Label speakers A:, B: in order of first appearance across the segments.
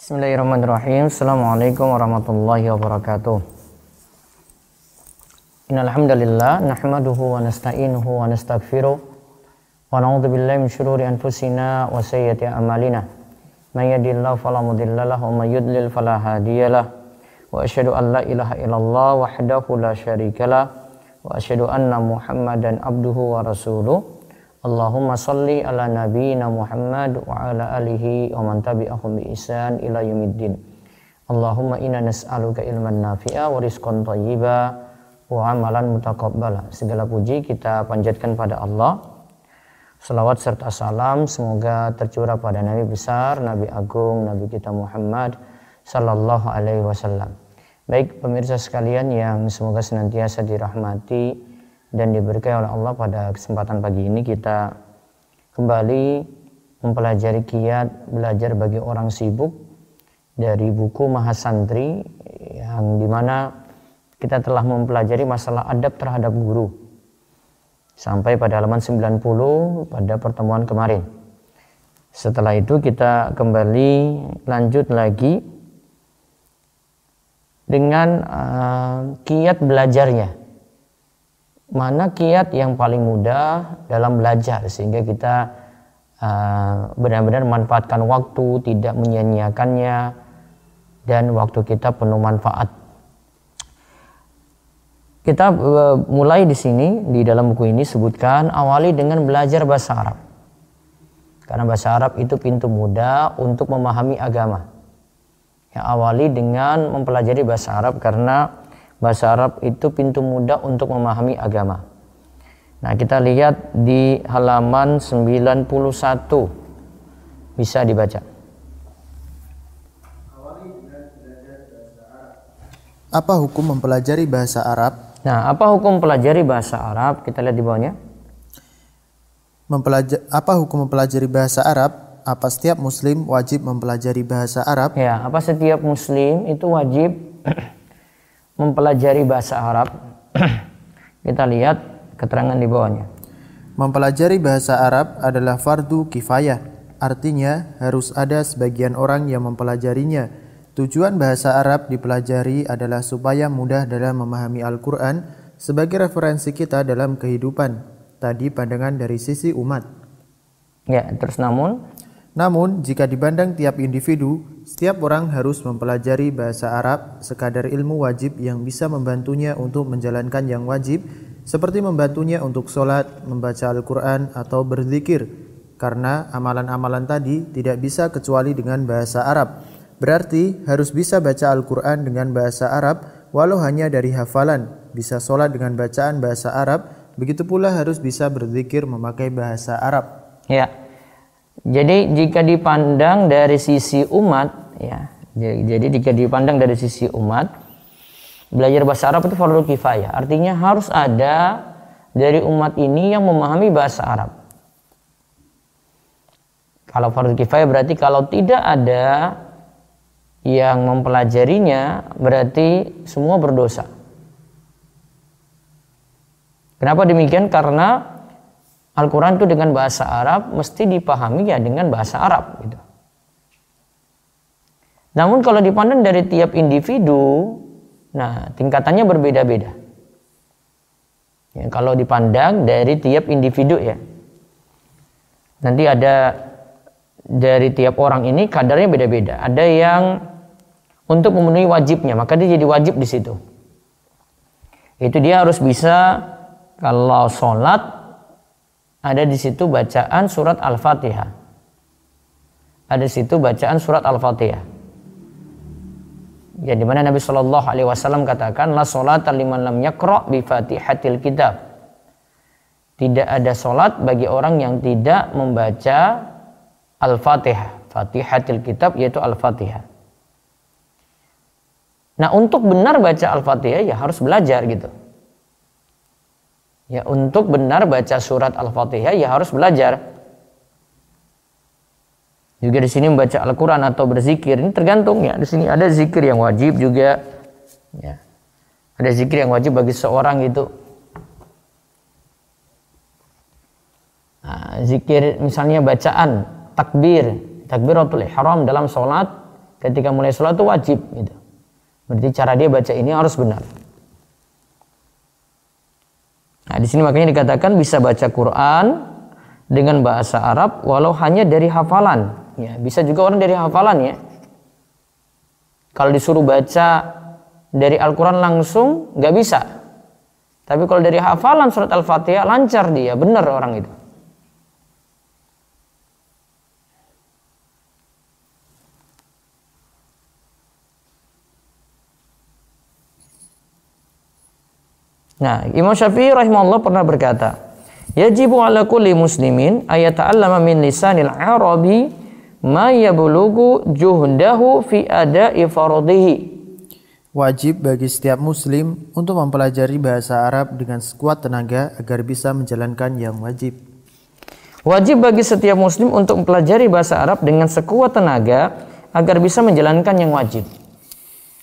A: Bismillahirrahmanirrahim. Assalamualaikum warahmatullahi wabarakatuh. Innal hamdalillah nahmaduhu wa nasta'inuhu wa nastaghfiruh wa na'udzu billahi min shururi anfusina wa sayyiati a'malina. May yahdihillahu fala mudilla lahu wa may yudlil fala hadiyalah. Wa asyhadu an la ilaha illallah wahdahu la syarikalah wa asyhadu anna Muhammadan abduhu wa rasuluh. Allahumma salli ala nabiyyina Muhammad wa ala alihi wa man tabi'ahum bi ihsan ila yaumiddin. Allahumma inna nas'aluka ilman nafi'a wa rizqan thayyiba wa amalan mutaqabbala. Segala puji kita panjatkan pada Allah. Salawat serta salam semoga tercurah pada Nabi besar, Nabi agung, Nabi kita Muhammad sallallahu alaihi wasallam. Baik pemirsa sekalian yang semoga senantiasa dirahmati dan diberkahi oleh Allah, pada kesempatan pagi ini kita kembali mempelajari kiat belajar bagi orang sibuk dari buku Mahasantri, yang dimana kita telah mempelajari masalah adab terhadap guru sampai pada halaman 90 pada pertemuan kemarin. Setelah itu kita kembali lanjut lagi dengan kiat belajarnya. Mana kiat yang paling mudah dalam belajar sehingga kita benar-benar memanfaatkan waktu, tidak menyia-nyiakannya, dan waktu kita penuh manfaat. Kita mulai di sini, di dalam buku ini sebutkan awali dengan belajar bahasa Arab. Karena bahasa Arab itu pintu mudah untuk memahami agama. Ya, awali dengan mempelajari bahasa Arab karena bahasa Arab itu pintu mudah untuk memahami agama. Nah, kita lihat di halaman 91. Bisa dibaca.
B: Apa hukum mempelajari bahasa Arab?
A: Nah, apa hukum mempelajari bahasa Arab? Kita lihat di bawahnya.
B: Apa hukum mempelajari bahasa Arab? Apa setiap muslim wajib mempelajari bahasa Arab?
A: Ya, apa setiap muslim itu wajib mempelajari bahasa Arab? Kita lihat keterangan di bawahnya.
B: Mempelajari bahasa Arab adalah fardu kifayah. Artinya harus ada sebagian orang yang mempelajarinya. Tujuan bahasa Arab dipelajari adalah supaya mudah dalam memahami Al-Quran sebagai referensi kita dalam kehidupan. Tadi pandangan dari sisi umat.
A: Ya, terus Namun, jika dipandang tiap individu, setiap orang harus mempelajari bahasa Arab sekadar ilmu wajib yang bisa membantunya untuk menjalankan yang wajib, seperti membantunya untuk sholat, membaca Al-Quran, atau berzikir. Karena amalan-amalan tadi tidak bisa kecuali dengan bahasa Arab. Berarti harus bisa baca Al-Quran dengan bahasa Arab, walau hanya dari hafalan, bisa sholat dengan bacaan bahasa Arab, begitu pula harus bisa berzikir memakai bahasa Arab. Ya. Jadi jika dipandang dari sisi umat, ya, jadi jika dipandang dari sisi umat, belajar bahasa Arab itu fardu kifayah. Artinya harus ada dari umat ini yang memahami bahasa Arab. Kalau fardu kifayah berarti kalau tidak ada yang mempelajarinya, berarti semua berdosa. Kenapa demikian? Karena Al-Quran itu dengan bahasa Arab mesti dipahami ya dengan bahasa Arab gitu. Namun kalau dipandang dari tiap individu, nah tingkatannya berbeda-beda. Ya, kalau dipandang dari tiap individu ya, nanti ada dari tiap orang ini kadarnya beda-beda. Ada yang untuk memenuhi wajibnya, maka dia jadi wajib di situ. Itu dia harus bisa kalau sholat ada di situ bacaan surat Al-Fatihah. Ada di situ bacaan surat Al-Fatihah. Ya, di mana Nabi Shallallahu alaihi wasallam katakan la sholata liman lam yaqra bi Fatihatil kitab. Tidak ada salat bagi orang yang tidak membaca Al-Fatihah. Fatihatil kitab yaitu Al-Fatihah. Nah, untuk benar baca Al-Fatihah ya harus belajar gitu. Ya, untuk benar baca surat Al-Fatihah ya harus belajar. Juga di sini membaca Al-Quran atau berzikir ini tergantung ya. Di sini ada zikir yang wajib juga. Ya. Ada zikir yang wajib bagi seorang itu. Nah, zikir misalnya bacaan takbiratul ihram dalam sholat ketika mulai sholat itu wajib gitu. Berarti cara dia baca ini harus benar. Nah, di sini makanya dikatakan bisa baca Quran dengan bahasa Arab walau hanya dari hafalan. Ya, bisa juga orang dari hafalan ya. Kalau disuruh baca dari Al-Quran langsung nggak bisa. Tapi kalau dari hafalan surat Al-Fatihah lancar dia, benar orang itu. Nah, Imam Syafi'i rahimahullah pernah berkata, yajibu ala kulli muslimin ayata'allama min lisanil arabi ma yablughu juhdahu fi ada'i fardhihi.
B: Wajib bagi setiap muslim untuk mempelajari bahasa Arab dengan sekuat tenaga agar bisa menjalankan yang wajib.
A: Wajib bagi setiap muslim untuk mempelajari bahasa Arab dengan sekuat tenaga agar bisa menjalankan yang wajib.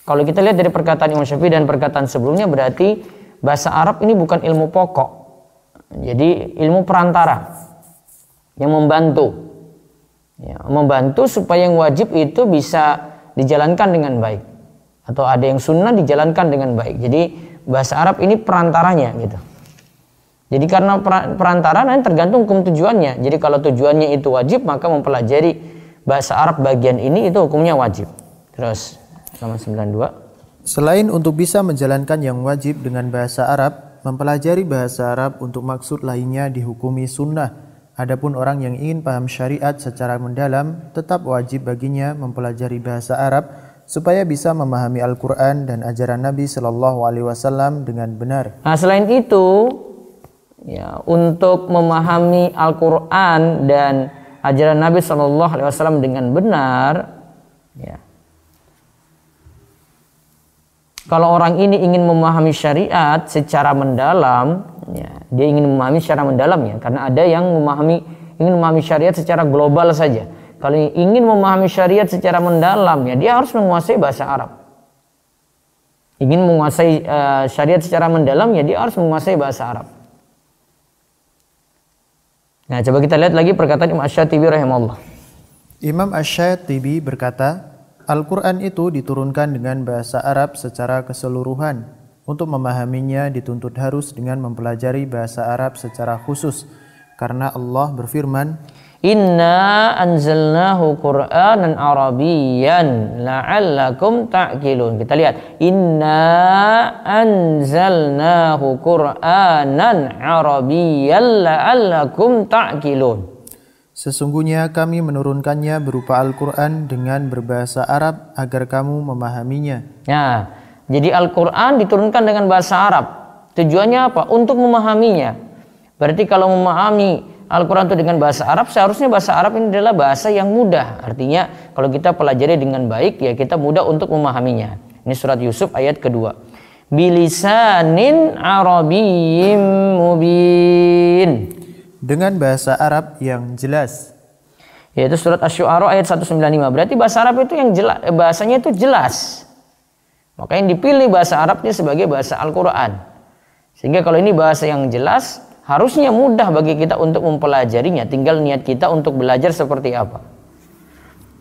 A: Kalau kita lihat dari perkataan Imam Syafi'i dan perkataan sebelumnya, berarti bahasa Arab ini bukan ilmu pokok. Jadi ilmu perantara yang membantu. Ya, membantu supaya yang wajib itu bisa dijalankan dengan baik. Atau ada yang sunnah dijalankan dengan baik. Jadi bahasa Arab ini perantaranya gitu. Jadi karena perantara nanti tergantung hukum tujuannya. Jadi kalau tujuannya itu wajib, maka mempelajari bahasa Arab bagian ini itu hukumnya wajib. Terus halaman 92.
B: Selain untuk bisa menjalankan yang wajib dengan bahasa Arab, mempelajari bahasa Arab untuk maksud lainnya dihukumi sunnah. Adapun orang yang ingin paham syariat secara mendalam, tetap wajib baginya mempelajari bahasa Arab supaya bisa memahami Al-Quran dan ajaran Nabi Shallallahu Alaihi Wasallam dengan benar.
A: Nah, selain itu, ya, untuk memahami Al-Quran dan ajaran Nabi Shallallahu Alaihi Wasallam dengan benar, ya, kalau orang ini ingin memahami syariat secara mendalam, ya, dia ingin memahami secara mendalam ya, karena ada yang ingin memahami syariat secara global saja. Kalau ingin memahami syariat secara mendalam, ya dia harus menguasai bahasa Arab. Ingin menguasai syariat secara mendalam, ya dia harus menguasai bahasa Arab. Nah, coba kita lihat lagi perkataan Imam Asy-Syatibi rahimahullah.
B: Imam Asy-Syatibi berkata, Al-Quran itu diturunkan dengan bahasa Arab secara keseluruhan. Untuk memahaminya dituntut harus dengan mempelajari bahasa Arab secara khusus. Karena Allah berfirman, Inna anzalnahu Qur'anan Arabiyyan la'allakum ta'qilun. Kita lihat, Inna anzalnahu Qur'anan Arabiyyan la'allakum ta'qilun. Sesungguhnya kami menurunkannya berupa Al-Quran dengan berbahasa Arab agar kamu memahaminya.
A: Nah, jadi Al-Quran diturunkan dengan bahasa Arab. Tujuannya apa? Untuk memahaminya. Berarti kalau memahami Al-Quran itu dengan bahasa Arab, seharusnya bahasa Arab ini adalah bahasa yang mudah. Artinya kalau kita pelajari dengan baik, ya kita mudah untuk memahaminya. Ini surat Yusuf ayat kedua. Bilisanin Arabiyyin mubin.
B: Dengan bahasa Arab yang jelas.
A: Yaitu surat Asy-Syu'ara ayat 195. Berarti bahasa Arab itu yang jelas, bahasanya itu jelas. Makanya dipilih bahasa Arabnya sebagai bahasa Al-Quran. Sehingga kalau ini bahasa yang jelas, harusnya mudah bagi kita untuk mempelajarinya. Tinggal niat kita untuk belajar seperti apa.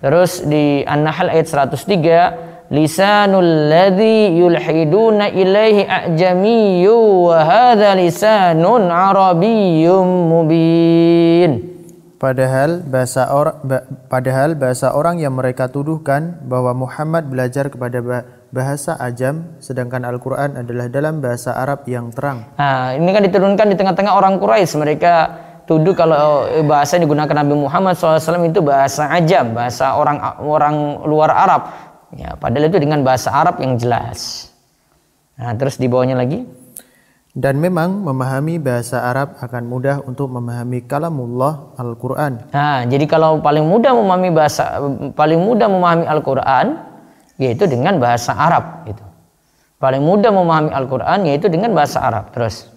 A: Terus di An-Nahl ayat 103, lisanul ladzi yulhiduna ilaihi a'jamiyyu wa hadza lisanun arabiyyum mubin.
B: Padahal bahasa orang yang mereka tuduhkan bahwa Muhammad belajar kepada bahasa ajam, sedangkan Al-Quran adalah dalam bahasa Arab yang terang.
A: Nah, ini kan diturunkan di tengah-tengah orang Quraisy. Mereka tuduh kalau bahasa yang digunakan Nabi Muhammad SAW itu bahasa ajam, bahasa orang luar Arab. Ya, padahal itu dengan bahasa Arab yang jelas. Nah, terus di bawahnya lagi.
B: Dan memang memahami bahasa Arab akan mudah untuk memahami kalamullah Al-Quran.
A: Nah, jadi kalau paling mudah memahami Al-Quran, yaitu dengan bahasa Arab. Gitu. Paling mudah memahami Al-Quran, yaitu dengan bahasa Arab. Terus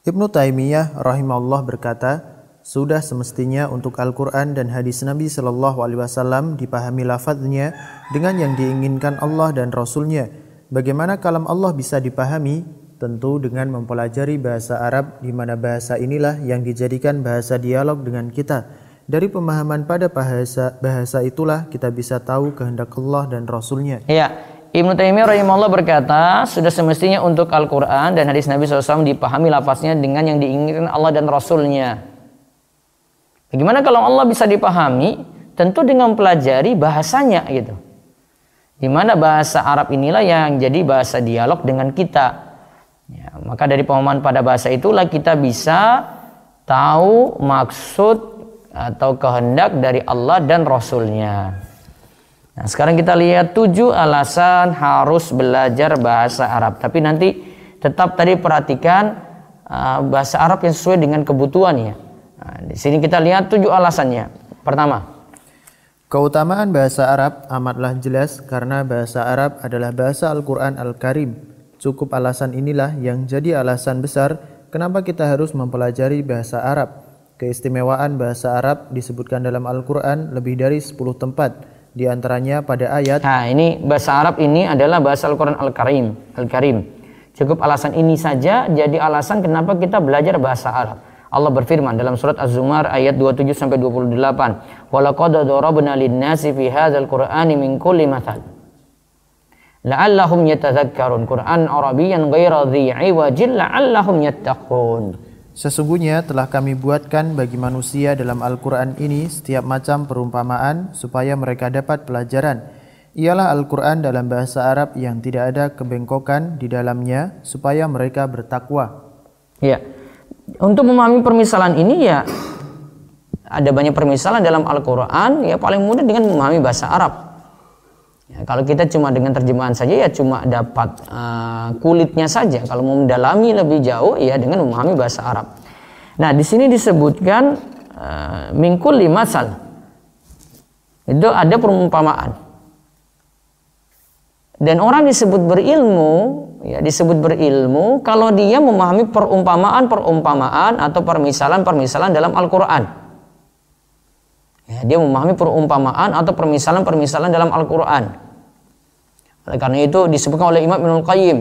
B: Ibnu Taimiyah rahimahullah berkata, sudah semestinya untuk Al-Quran dan hadis Nabi Shallallahu Alaihi Wasallam dipahami lafadznya dengan yang diinginkan Allah dan Rasulnya. Bagaimana kalam Allah bisa dipahami? Tentu dengan mempelajari bahasa Arab, di mana bahasa inilah yang dijadikan bahasa dialog dengan kita. Dari pemahaman pada bahasa itulah kita bisa tahu kehendak Allah dan Rasul-Nya.
A: Ya, Ibnu Taimiyah rahimahullah berkata, sudah semestinya untuk Al-Quran dan hadis Nabi SAW dipahami lafaznya dengan yang diinginkan Allah dan Rasul-Nya. Bagaimana kalau Allah bisa dipahami? Tentu dengan pelajari bahasanya gitu. Di mana bahasa Arab inilah yang jadi bahasa dialog dengan kita. Ya, maka dari pemahaman pada bahasa itulah kita bisa tahu maksud atau kehendak dari Allah dan Rasul-Nya. Nah, sekarang kita lihat 7 alasan harus belajar bahasa Arab. Tapi nanti tetap tadi perhatikan bahasa Arab yang sesuai dengan kebutuhannya. Nah, di sini kita lihat 7 alasannya. Pertama,
B: keutamaan bahasa Arab amatlah jelas karena bahasa Arab adalah bahasa Al-Quran Al-Karim. Cukup alasan inilah yang jadi alasan besar kenapa kita harus mempelajari bahasa Arab. Keistimewaan bahasa Arab disebutkan dalam Al-Quran lebih dari 10 tempat. Di antaranya pada ayat.
A: Nah, ini bahasa Arab ini adalah bahasa Al-Quran Al-Karim. Cukup alasan ini saja jadi alasan kenapa kita belajar bahasa Arab. Allah berfirman dalam surat Az-Zumar ayat 27 sampai 28. Walaqad darabna lin-nasi fi hadzal Qur'ani min kulli mathal. La'allahum yatadzakkarun. Qur'an Arabiyyan ghaira dhi 'iwajin la'allahum yattaqun.
B: Sesungguhnya telah kami buatkan bagi manusia dalam Al-Quran ini setiap macam perumpamaan supaya mereka dapat pelajaran. Ialah Al-Quran dalam bahasa Arab yang tidak ada kebengkokan di dalamnya supaya mereka bertakwa.
A: Ya, untuk memahami permisalan ini ya ada banyak permisalan dalam Al-Quran. Ya paling mudah dengan memahami bahasa Arab. Ya, kalau kita cuma dengan terjemahan saja ya cuma dapat kulitnya saja. Kalau mau mendalami lebih jauh ya dengan memahami bahasa Arab. Nah, di sini disebutkan min kulli masal. Itu ada perumpamaan. Dan orang disebut berilmu kalau dia memahami perumpamaan atau permisalan dalam Al-Quran. Ya, dia memahami perumpamaan atau permisalan dalam Al-Quran. Oleh karena itu disebutkan oleh Imam Ibnul Qayyim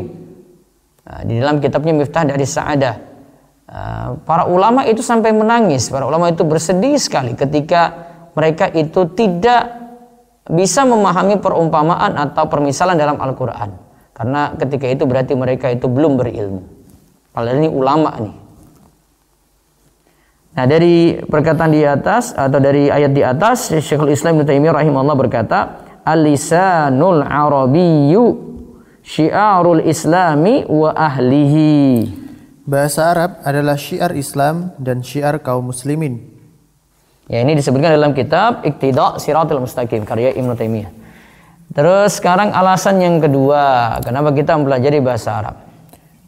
A: di dalam kitabnya Miftah dari Sa'adah. Para ulama itu sampai menangis. Para ulama itu bersedih sekali ketika mereka itu tidak bisa memahami perumpamaan atau permisalan dalam Al-Quran. Karena ketika itu berarti mereka itu belum berilmu. Padahal ini ulama nih. Nah, dari perkataan di atas atau dari ayat di atas, Syekhul Islam Ibnu Taimiyah rahimahullah berkata, "Al-lisanul arabiyyu syiarul islami wa ahlihi."
B: Bahasa Arab adalah syiar Islam dan syiar kaum muslimin.
A: Ya, ini disebutkan dalam kitab Iqtida' Shiratal Mustaqim karya Ibnu Taimiyah. Terus sekarang alasan yang kedua, kenapa kita mempelajari bahasa Arab?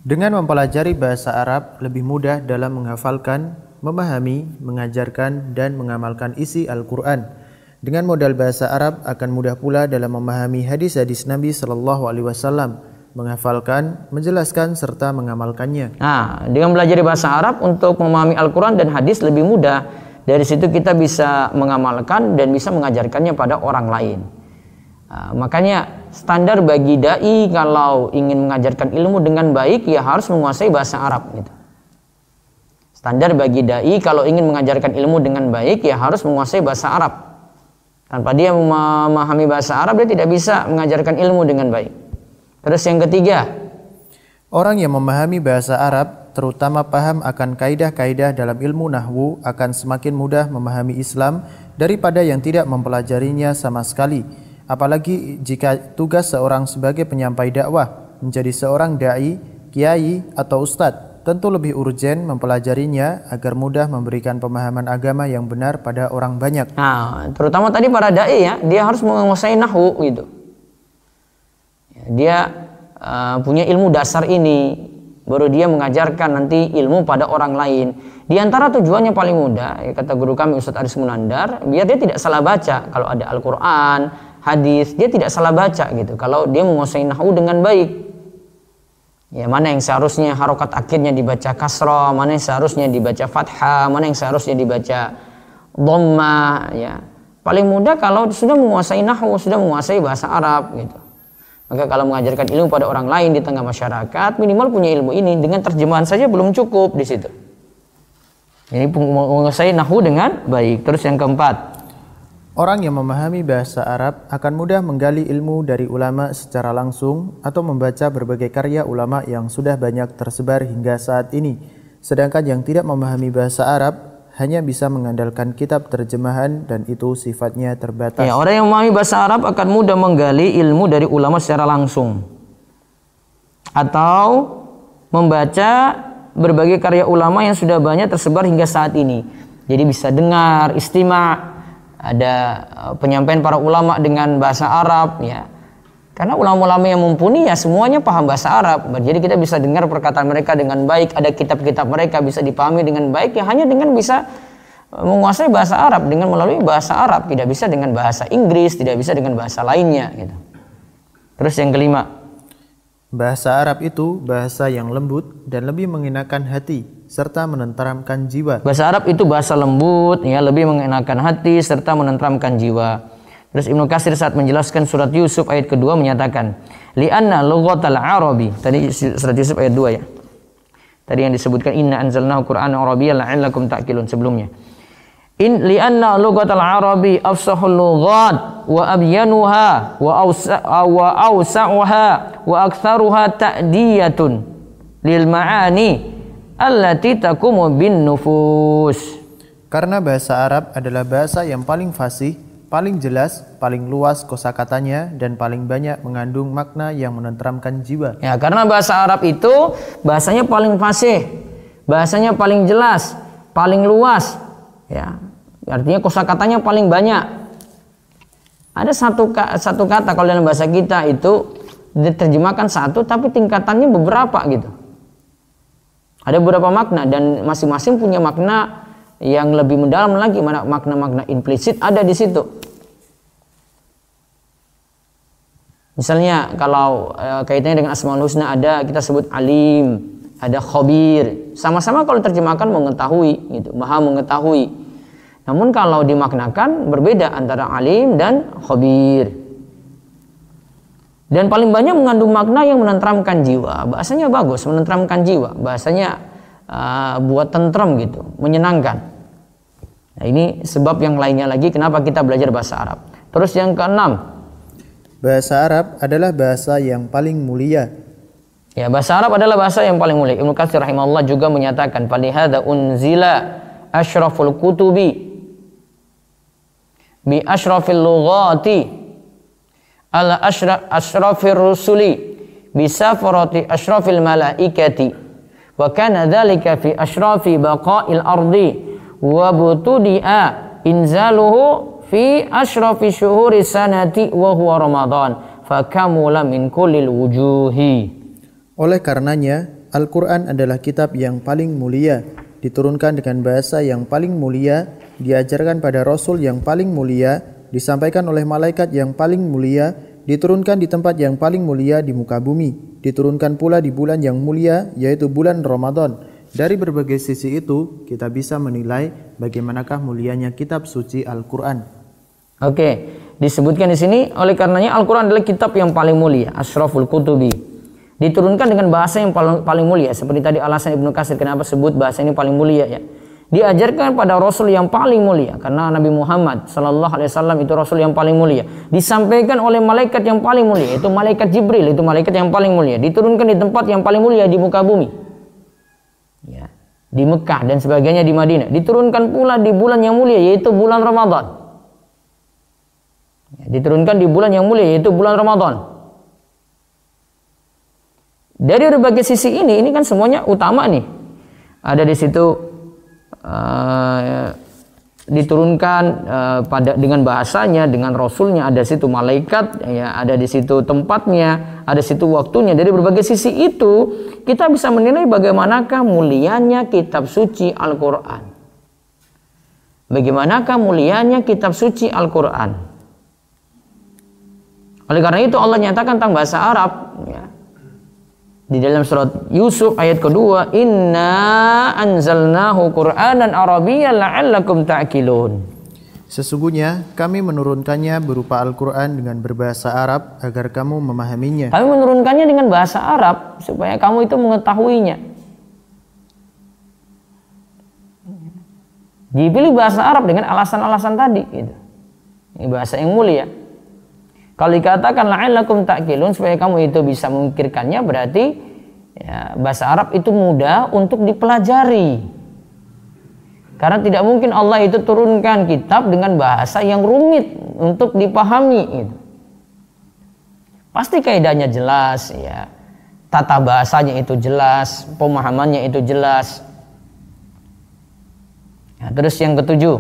B: Dengan mempelajari bahasa Arab lebih mudah dalam menghafalkan, memahami, mengajarkan, dan mengamalkan isi Al-Quran. Dengan modal bahasa Arab akan mudah pula dalam memahami hadis-hadis Nabi SAW, menghafalkan, menjelaskan, serta mengamalkannya.
A: Nah, dengan belajar bahasa Arab untuk memahami Al-Quran dan hadis lebih mudah. Dari situ kita bisa mengamalkan dan bisa mengajarkannya pada orang lain. Nah, makanya standar bagi dai kalau ingin mengajarkan ilmu dengan baik ya harus menguasai bahasa Arab gitu. Standar bagi dai kalau ingin mengajarkan ilmu dengan baik ya harus menguasai bahasa Arab. Tanpa dia memahami bahasa Arab dia tidak bisa mengajarkan ilmu dengan baik. Terus yang ketiga,
B: orang yang memahami bahasa Arab terutama paham akan kaidah-kaidah dalam ilmu nahwu akan semakin mudah memahami Islam daripada yang tidak mempelajarinya sama sekali. Apalagi jika tugas seorang sebagai penyampai dakwah menjadi seorang dai, kiai atau ustadz, tentu lebih urgen mempelajarinya agar mudah memberikan pemahaman agama yang benar pada orang banyak.
A: Nah, terutama tadi para dai ya, dia harus menguasai nahwu gitu. Dia punya ilmu dasar ini, baru dia mengajarkan nanti ilmu pada orang lain. Di antara tujuannya paling mudah, kata guru kami Ustaz Aris Munandar, biar dia tidak salah baca. Kalau ada Al-Quran, hadis, dia tidak salah baca gitu. Kalau dia menguasai nahwu dengan baik. Ya, mana yang seharusnya harokat akhirnya dibaca kasrah, mana yang seharusnya dibaca fathah, mana yang seharusnya dibaca dhammah, ya. Paling mudah kalau sudah menguasai nahwu, sudah menguasai bahasa Arab gitu. Maka kalau mengajarkan ilmu pada orang lain di tengah masyarakat, minimal punya ilmu ini, dengan terjemahan saja belum cukup di situ. Ini menguasai nahwu dengan baik. Terus yang keempat,
B: orang yang memahami bahasa Arab akan mudah menggali ilmu dari ulama secara langsung atau membaca berbagai karya ulama yang sudah banyak tersebar hingga saat ini. Sedangkan yang tidak memahami bahasa Arab hanya bisa mengandalkan kitab terjemahan dan itu sifatnya terbatas.
A: Ya, orang yang memahami bahasa Arab akan mudah menggali ilmu dari ulama secara langsung atau membaca berbagai karya ulama yang sudah banyak tersebar hingga saat ini. Jadi bisa dengar istima', ada penyampaian para ulama dengan bahasa Arab, ya. Karena ulama-ulama yang mumpuni ya semuanya paham bahasa Arab. Jadi kita bisa dengar perkataan mereka dengan baik, ada kitab-kitab mereka bisa dipahami dengan baik ya hanya dengan bisa menguasai bahasa Arab dengan melalui bahasa Arab, tidak bisa dengan bahasa Inggris, tidak bisa dengan bahasa lainnya gitu. Terus yang kelima,
B: bahasa Arab itu bahasa yang lembut dan lebih mengenakan hati serta menenteramkan jiwa.
A: Bahasa Arab itu bahasa lembut ya, lebih mengenakan hati serta menenteramkan jiwa. Terus Ibnu Katsir saat menjelaskan surat Yusuf ayat kedua menyatakan, li'anna lughatal arabi. Tadi surat Yusuf ayat 2 ya. Tadi yang disebutkan inna anzalnahu qur'anan arabiyyan la'allakum ta'qilun sebelumnya. Li'anna lughatal arabi afsahul lughat wa abyanuha wa awsa'uha wa aktsaruha ta'diyatun lil ma'ani allati taqumu bin nufus.
B: Karena bahasa Arab adalah bahasa yang paling fasih, paling jelas, paling luas kosakatanya dan paling banyak mengandung makna yang menenteramkan jiwa.
A: Ya, karena bahasa Arab itu bahasanya paling fasih, bahasanya paling jelas, paling luas. Ya, artinya kosakatanya paling banyak. Ada satu kata kalau dalam bahasa kita itu diterjemahkan satu tapi tingkatannya beberapa gitu. Ada beberapa makna dan masing-masing punya makna yang lebih mendalam lagi, makna-makna implisit ada di situ. Misalnya kalau kaitannya dengan Asmaul Husna ada kita sebut alim, ada khabir. Sama-sama kalau terjemahkan mengetahui gitu, maha mengetahui. Namun kalau dimaknakan berbeda antara alim dan khabir. Dan paling banyak mengandung makna yang menenteramkan jiwa. Bahasanya bagus, menenteramkan jiwa. Bahasanya buat tentram gitu, menyenangkan. Nah, ini sebab yang lainnya lagi kenapa kita belajar bahasa Arab. Terus yang keenam,
B: bahasa Arab adalah bahasa yang paling mulia.
A: Ya, bahasa Arab adalah bahasa yang paling mulia. Ibnu Katsir rahimahullah juga menyatakan, "Falihadza unzila asyraful kutubi bi asyrafil lughati ala asyrafir rusuli bi safarati asyrafil malaikati wa kana dzalika fi asyrafi baqa'il ardi wa butudi'a inzaluhu fi asyrafi syuhuri sanati wa huwa Ramadan fakamula min kullil wujuhi."
B: Oleh karenanya Al-Quran adalah kitab yang paling mulia, diturunkan dengan bahasa yang paling mulia, diajarkan pada Rasul yang paling mulia, disampaikan oleh malaikat yang paling mulia, diturunkan di tempat yang paling mulia di muka bumi, diturunkan pula di bulan yang mulia yaitu bulan Ramadan. Dari berbagai sisi itu kita bisa menilai bagaimanakah mulianya kitab suci Al-Quran.
A: Oke, disebutkan di sini oleh karenanya Al-Quran adalah kitab yang paling mulia, asyraful kutubi. Diturunkan dengan bahasa yang paling mulia. Seperti tadi alasan Ibnu Katsir kenapa sebut bahasa ini paling mulia ya. Diajarkan pada Rasul yang paling mulia. Karena Nabi Muhammad sallallahu alaihi wasallam itu Rasul yang paling mulia. Disampaikan oleh malaikat yang paling mulia. Itu malaikat Jibril, itu malaikat yang paling mulia. Diturunkan di tempat yang paling mulia di muka bumi. Ya, di Mekah dan sebagainya di Madinah. Diturunkan pula di bulan yang mulia yaitu bulan Ramadan. Ya, diturunkan di bulan yang mulia yaitu bulan Ramadan. Dari berbagai sisi ini kan semuanya utama nih. Ada di situ diturunkan dengan bahasanya, dengan Rasulnya, ada di situ malaikat, ya, ada di situ tempatnya, ada di situ waktunya. Dari berbagai sisi itu kita bisa menilai bagaimanakah mulianya kitab suci Al-Quran. Bagaimanakah mulianya kitab suci Al-Quran. Oleh karena itu Allah nyatakan tentang bahasa Arab ya. Di dalam surat Yusuf ayat kedua, inna anzalnahu Qur'anan Arabiyyan la'allakum ta'qilun.
B: Sesungguhnya kami menurunkannya berupa Al-Quran dengan berbahasa Arab agar kamu memahaminya.
A: Kami menurunkannya dengan bahasa Arab supaya kamu itu mengetahuinya. Dipilih bahasa Arab dengan alasan-alasan tadi gitu. Ini bahasa yang mulia. Kalau dikatakan la'allakum ta'qilun, supaya kamu itu bisa memikirkannya, berarti ya, bahasa Arab itu mudah untuk dipelajari. Karena tidak mungkin Allah itu turunkan kitab dengan bahasa yang rumit untuk dipahami gitu. Pasti kaidahnya jelas ya. Tata bahasanya itu jelas, pemahamannya itu jelas. Nah, terus yang ketujuh,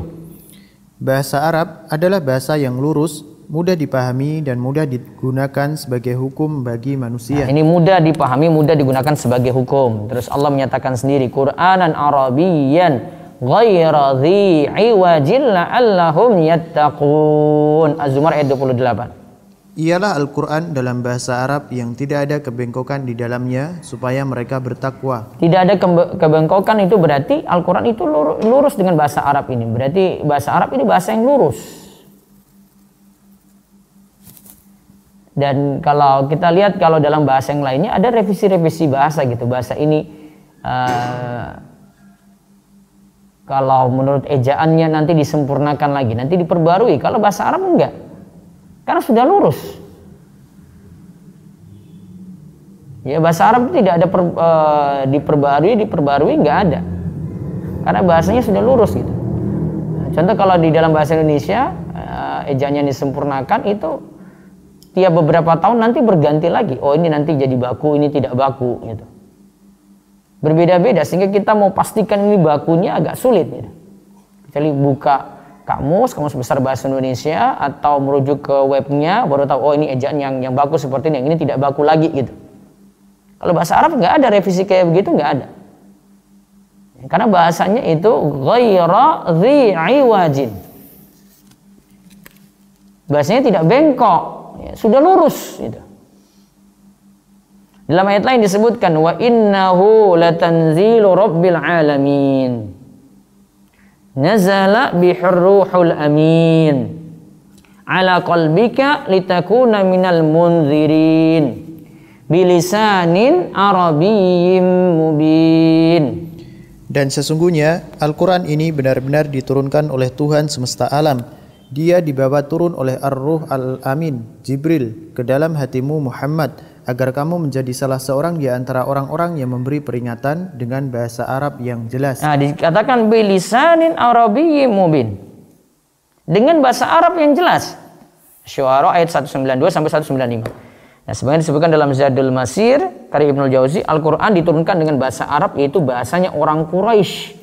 B: bahasa Arab adalah bahasa yang lurus, mudah dipahami dan mudah digunakan sebagai hukum bagi manusia.
A: Nah, ini mudah dipahami, mudah digunakan sebagai hukum. Terus Allah menyatakan sendiri, Qur'anan Arabiyyan ghaira dhi iwajin la'allahum yattaqun. Az-Zumar ayat 28.
B: Ialah Al-Quran dalam bahasa Arab yang tidak ada kebengkokan di dalamnya supaya mereka bertakwa.
A: Tidak ada kebengkokan itu berarti Al-Quran itu lurus dengan bahasa Arab ini. Berarti bahasa Arab ini bahasa yang lurus. Dan kalau kita lihat kalau dalam bahasa yang lainnya ada revisi-revisi bahasa gitu. Bahasa ini kalau menurut ejaannya nanti disempurnakan lagi, nanti diperbarui. Kalau bahasa Arab enggak. Karena sudah lurus. Ya bahasa Arab itu tidak ada diperbarui nggak ada. Karena bahasanya sudah lurus gitu. Contoh kalau di dalam bahasa Indonesia ejaannya disempurnakan itu tiap beberapa tahun nanti berganti lagi. Oh ini nanti jadi baku, ini tidak baku gitu. Berbeda-beda sehingga kita mau pastikan ini bakunya agak sulit gitu. Kecuali buka kamus besar bahasa Indonesia atau merujuk ke webnya baru tahu oh ini ejaan yang baku seperti ini, yang ini tidak baku lagi gitu. Kalau bahasa Arab nggak ada revisi kayak begitu, nggak ada. Karena bahasanya itu ghaira dhi iwajin. Bahasanya tidak bengkok, ya, sudah lurus gitu. Dalam ayat lain disebutkan wa innahu latanzilu rabbil alamin. Nazala bihir ruhul amin ala qalbika litakuna minal munzirin bilisanin arabiyyin mubin.
B: Dan sesungguhnya Al-Quran ini benar-benar diturunkan oleh Tuhan semesta alam. Dia dibawa turun oleh Ar-Ruh Al-Amin Jibril ke dalam hatimu Muhammad, agar kamu menjadi salah seorang di antara orang-orang yang memberi peringatan dengan bahasa Arab yang jelas.
A: Nah, dikatakan bilisanin arabiyyin mubin. Dengan bahasa Arab yang jelas. Syu'ara ayat 192 sampai 195. Nah, sebenarnya disebutkan dalam Zadul Masir karya Ibnu Jauzi, Al-Qur'an diturunkan dengan bahasa Arab, yaitu bahasanya orang Quraisy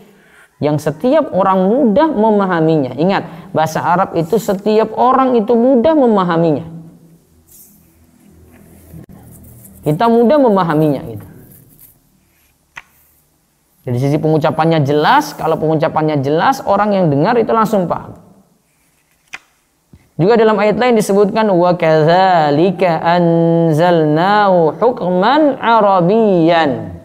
A: yang setiap orang mudah memahaminya. Ingat, bahasa Arab itu setiap orang itu mudah memahaminya. Kita mudah memahaminya gitu. Dari sisi pengucapannya jelas, kalau pengucapannya jelas, orang yang dengar itu langsung paham. Juga dalam ayat lain disebutkan wa kadzalika anzalnahu hukman arabiyyan.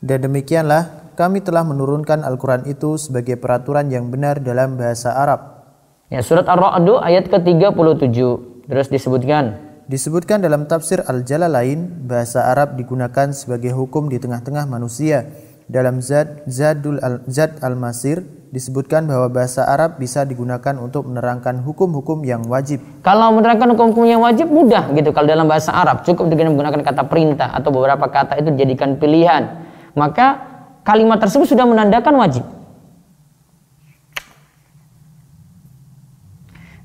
A: Dan
B: demikianlah kami telah menurunkan Al-Quran itu sebagai peraturan yang benar dalam bahasa Arab.
A: Ya, surat Ar-Ra'd ayat ke-37. Terus disebutkan dalam tafsir Al-Jalalain, bahasa Arab digunakan sebagai hukum di tengah-tengah manusia. Dalam Zad Al-Masir disebutkan bahwa bahasa Arab bisa digunakan untuk menerangkan hukum-hukum yang wajib. Kalau menerangkan hukum-hukum yang wajib mudah gitu. Kalau dalam bahasa Arab cukup dengan menggunakan kata perintah atau beberapa kata itu dijadikan pilihan. Maka kalimat tersebut sudah menandakan wajib.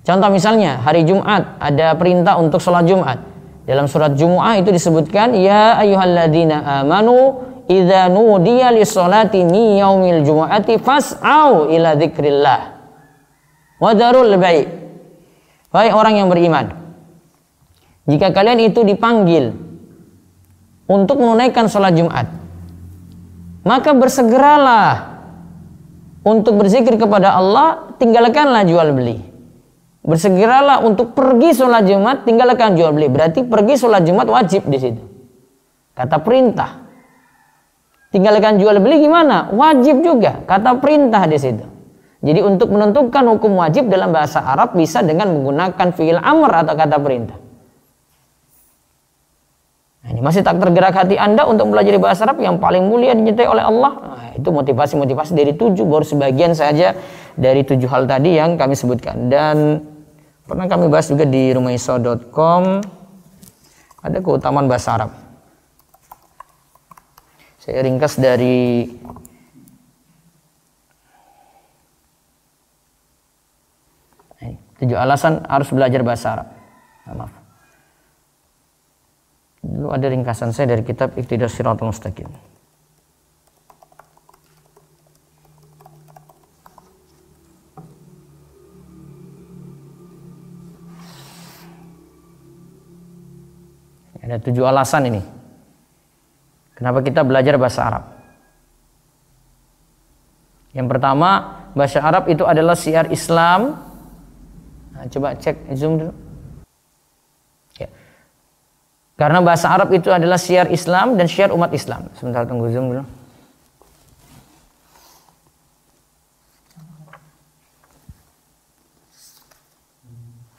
A: Contoh misalnya hari Jumat ada perintah untuk sholat Jumat. Dalam surat Jumu'ah itu disebutkan ya ayyuhalladzina amanu idza nudiya lis-sholati min yaumil jumu'ati fas'au ila dzikrillah wa dzarul bai'. Wahai orang yang beriman, jika kalian itu dipanggil untuk menunaikan sholat Jumat, maka bersegeralah untuk berzikir kepada Allah, tinggalkanlah jual beli. Bersegeralah untuk pergi sholat Jumat, tinggalkan jual beli. Berarti pergi sholat Jumat wajib di situ. Kata perintah. Tinggalkan jual beli gimana? Wajib juga. Kata perintah di situ. Jadi untuk menentukan hukum wajib dalam bahasa Arab bisa dengan menggunakan fi'il amr atau kata perintah. Nah, ini masih tak tergerak hati Anda untuk belajar bahasa Arab yang paling mulia dinyatakan oleh Allah? Nah, itu motivasi-motivasi dari 7, baru sebagian saja dari 7 hal tadi yang kami sebutkan. Dan pernah kami bahas juga di rumaiso.com, ada keutamaan bahasa Arab. Saya ringkas dari 7 alasan harus belajar bahasa Arab. Maaf. Dulu ada ringkasan saya dari kitab Iqtidas Shiratal Mustaqim. Ada 7 alasan ini. Kenapa kita belajar bahasa Arab? Yang pertama, bahasa Arab itu adalah syiar Islam. Nah, coba cek zoom dulu. Ya. Karena bahasa Arab itu adalah syiar Islam dan syiar umat Islam. Sebentar, tunggu zoom dulu.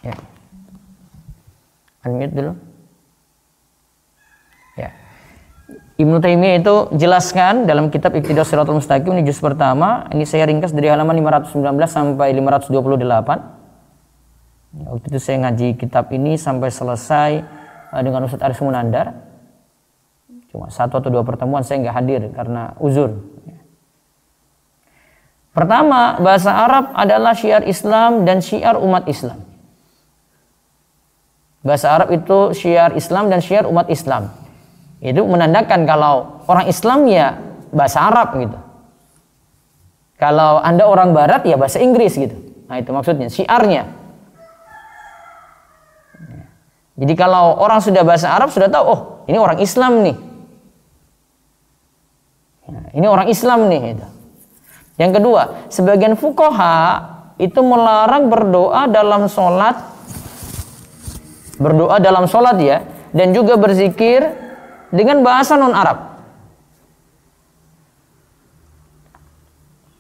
A: Ya. Unmute dulu. Ya. Ibnu Taimiyah itu jelaskan dalam kitab Iqtidas Shiratal Mustaqim, ini juz pertama. Ini saya ringkas dari halaman 519 sampai 528. Waktu itu saya ngaji kitab ini sampai selesai dengan Ustaz Aris Munandar. Cuma 1 atau 2 pertemuan saya nggak hadir karena uzur. Pertama, bahasa Arab adalah syiar Islam dan syiar umat Islam. Bahasa Arab itu syiar Islam dan syiar umat Islam. Itu menandakan kalau orang Islam ya bahasa Arab gitu. Kalau Anda orang Barat ya bahasa Inggris gitu. Nah itu maksudnya, syiarnya. Jadi kalau orang sudah bahasa Arab sudah tahu, oh ini orang Islam nih. Ini orang Islam nih. Gitu. Yang kedua, sebagian fuqaha itu melarang berdoa dalam sholat ya, dan juga berzikir dengan bahasa non Arab.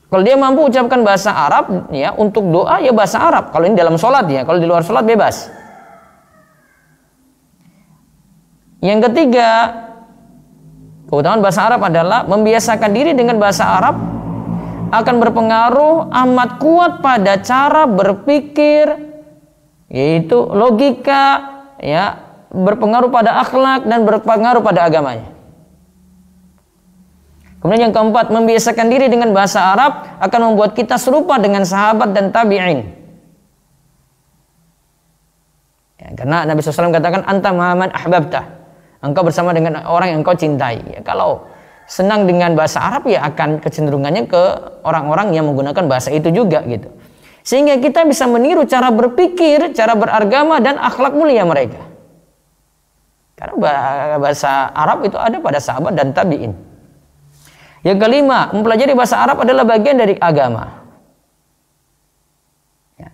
A: Kalau dia mampu ucapkan bahasa Arab ya untuk doa ya bahasa Arab. Kalau ini dalam sholat ya, kalau di luar sholat bebas. Yang ketiga, keutamaan bahasa Arab adalah membiasakan diri dengan bahasa Arab akan berpengaruh amat kuat pada cara berpikir, yaitu logika, ya, berpengaruh pada akhlak dan berpengaruh pada agamanya. Kemudian yang keempat, membiasakan diri dengan bahasa Arab akan membuat kita serupa dengan sahabat dan tabi'in. Ya, karena Nabi SAW katakan, anta ma'aman ahbabtah. Engkau bersama dengan orang yang engkau cintai. Ya, kalau senang dengan bahasa Arab ya akan kecenderungannya ke orang-orang yang menggunakan bahasa itu juga gitu. Sehingga kita bisa meniru cara berpikir, cara beragama dan akhlak mulia mereka. Karena bahasa Arab itu ada pada sahabat dan tabi'in. Yang kelima, mempelajari bahasa Arab adalah bagian dari agama. Ya,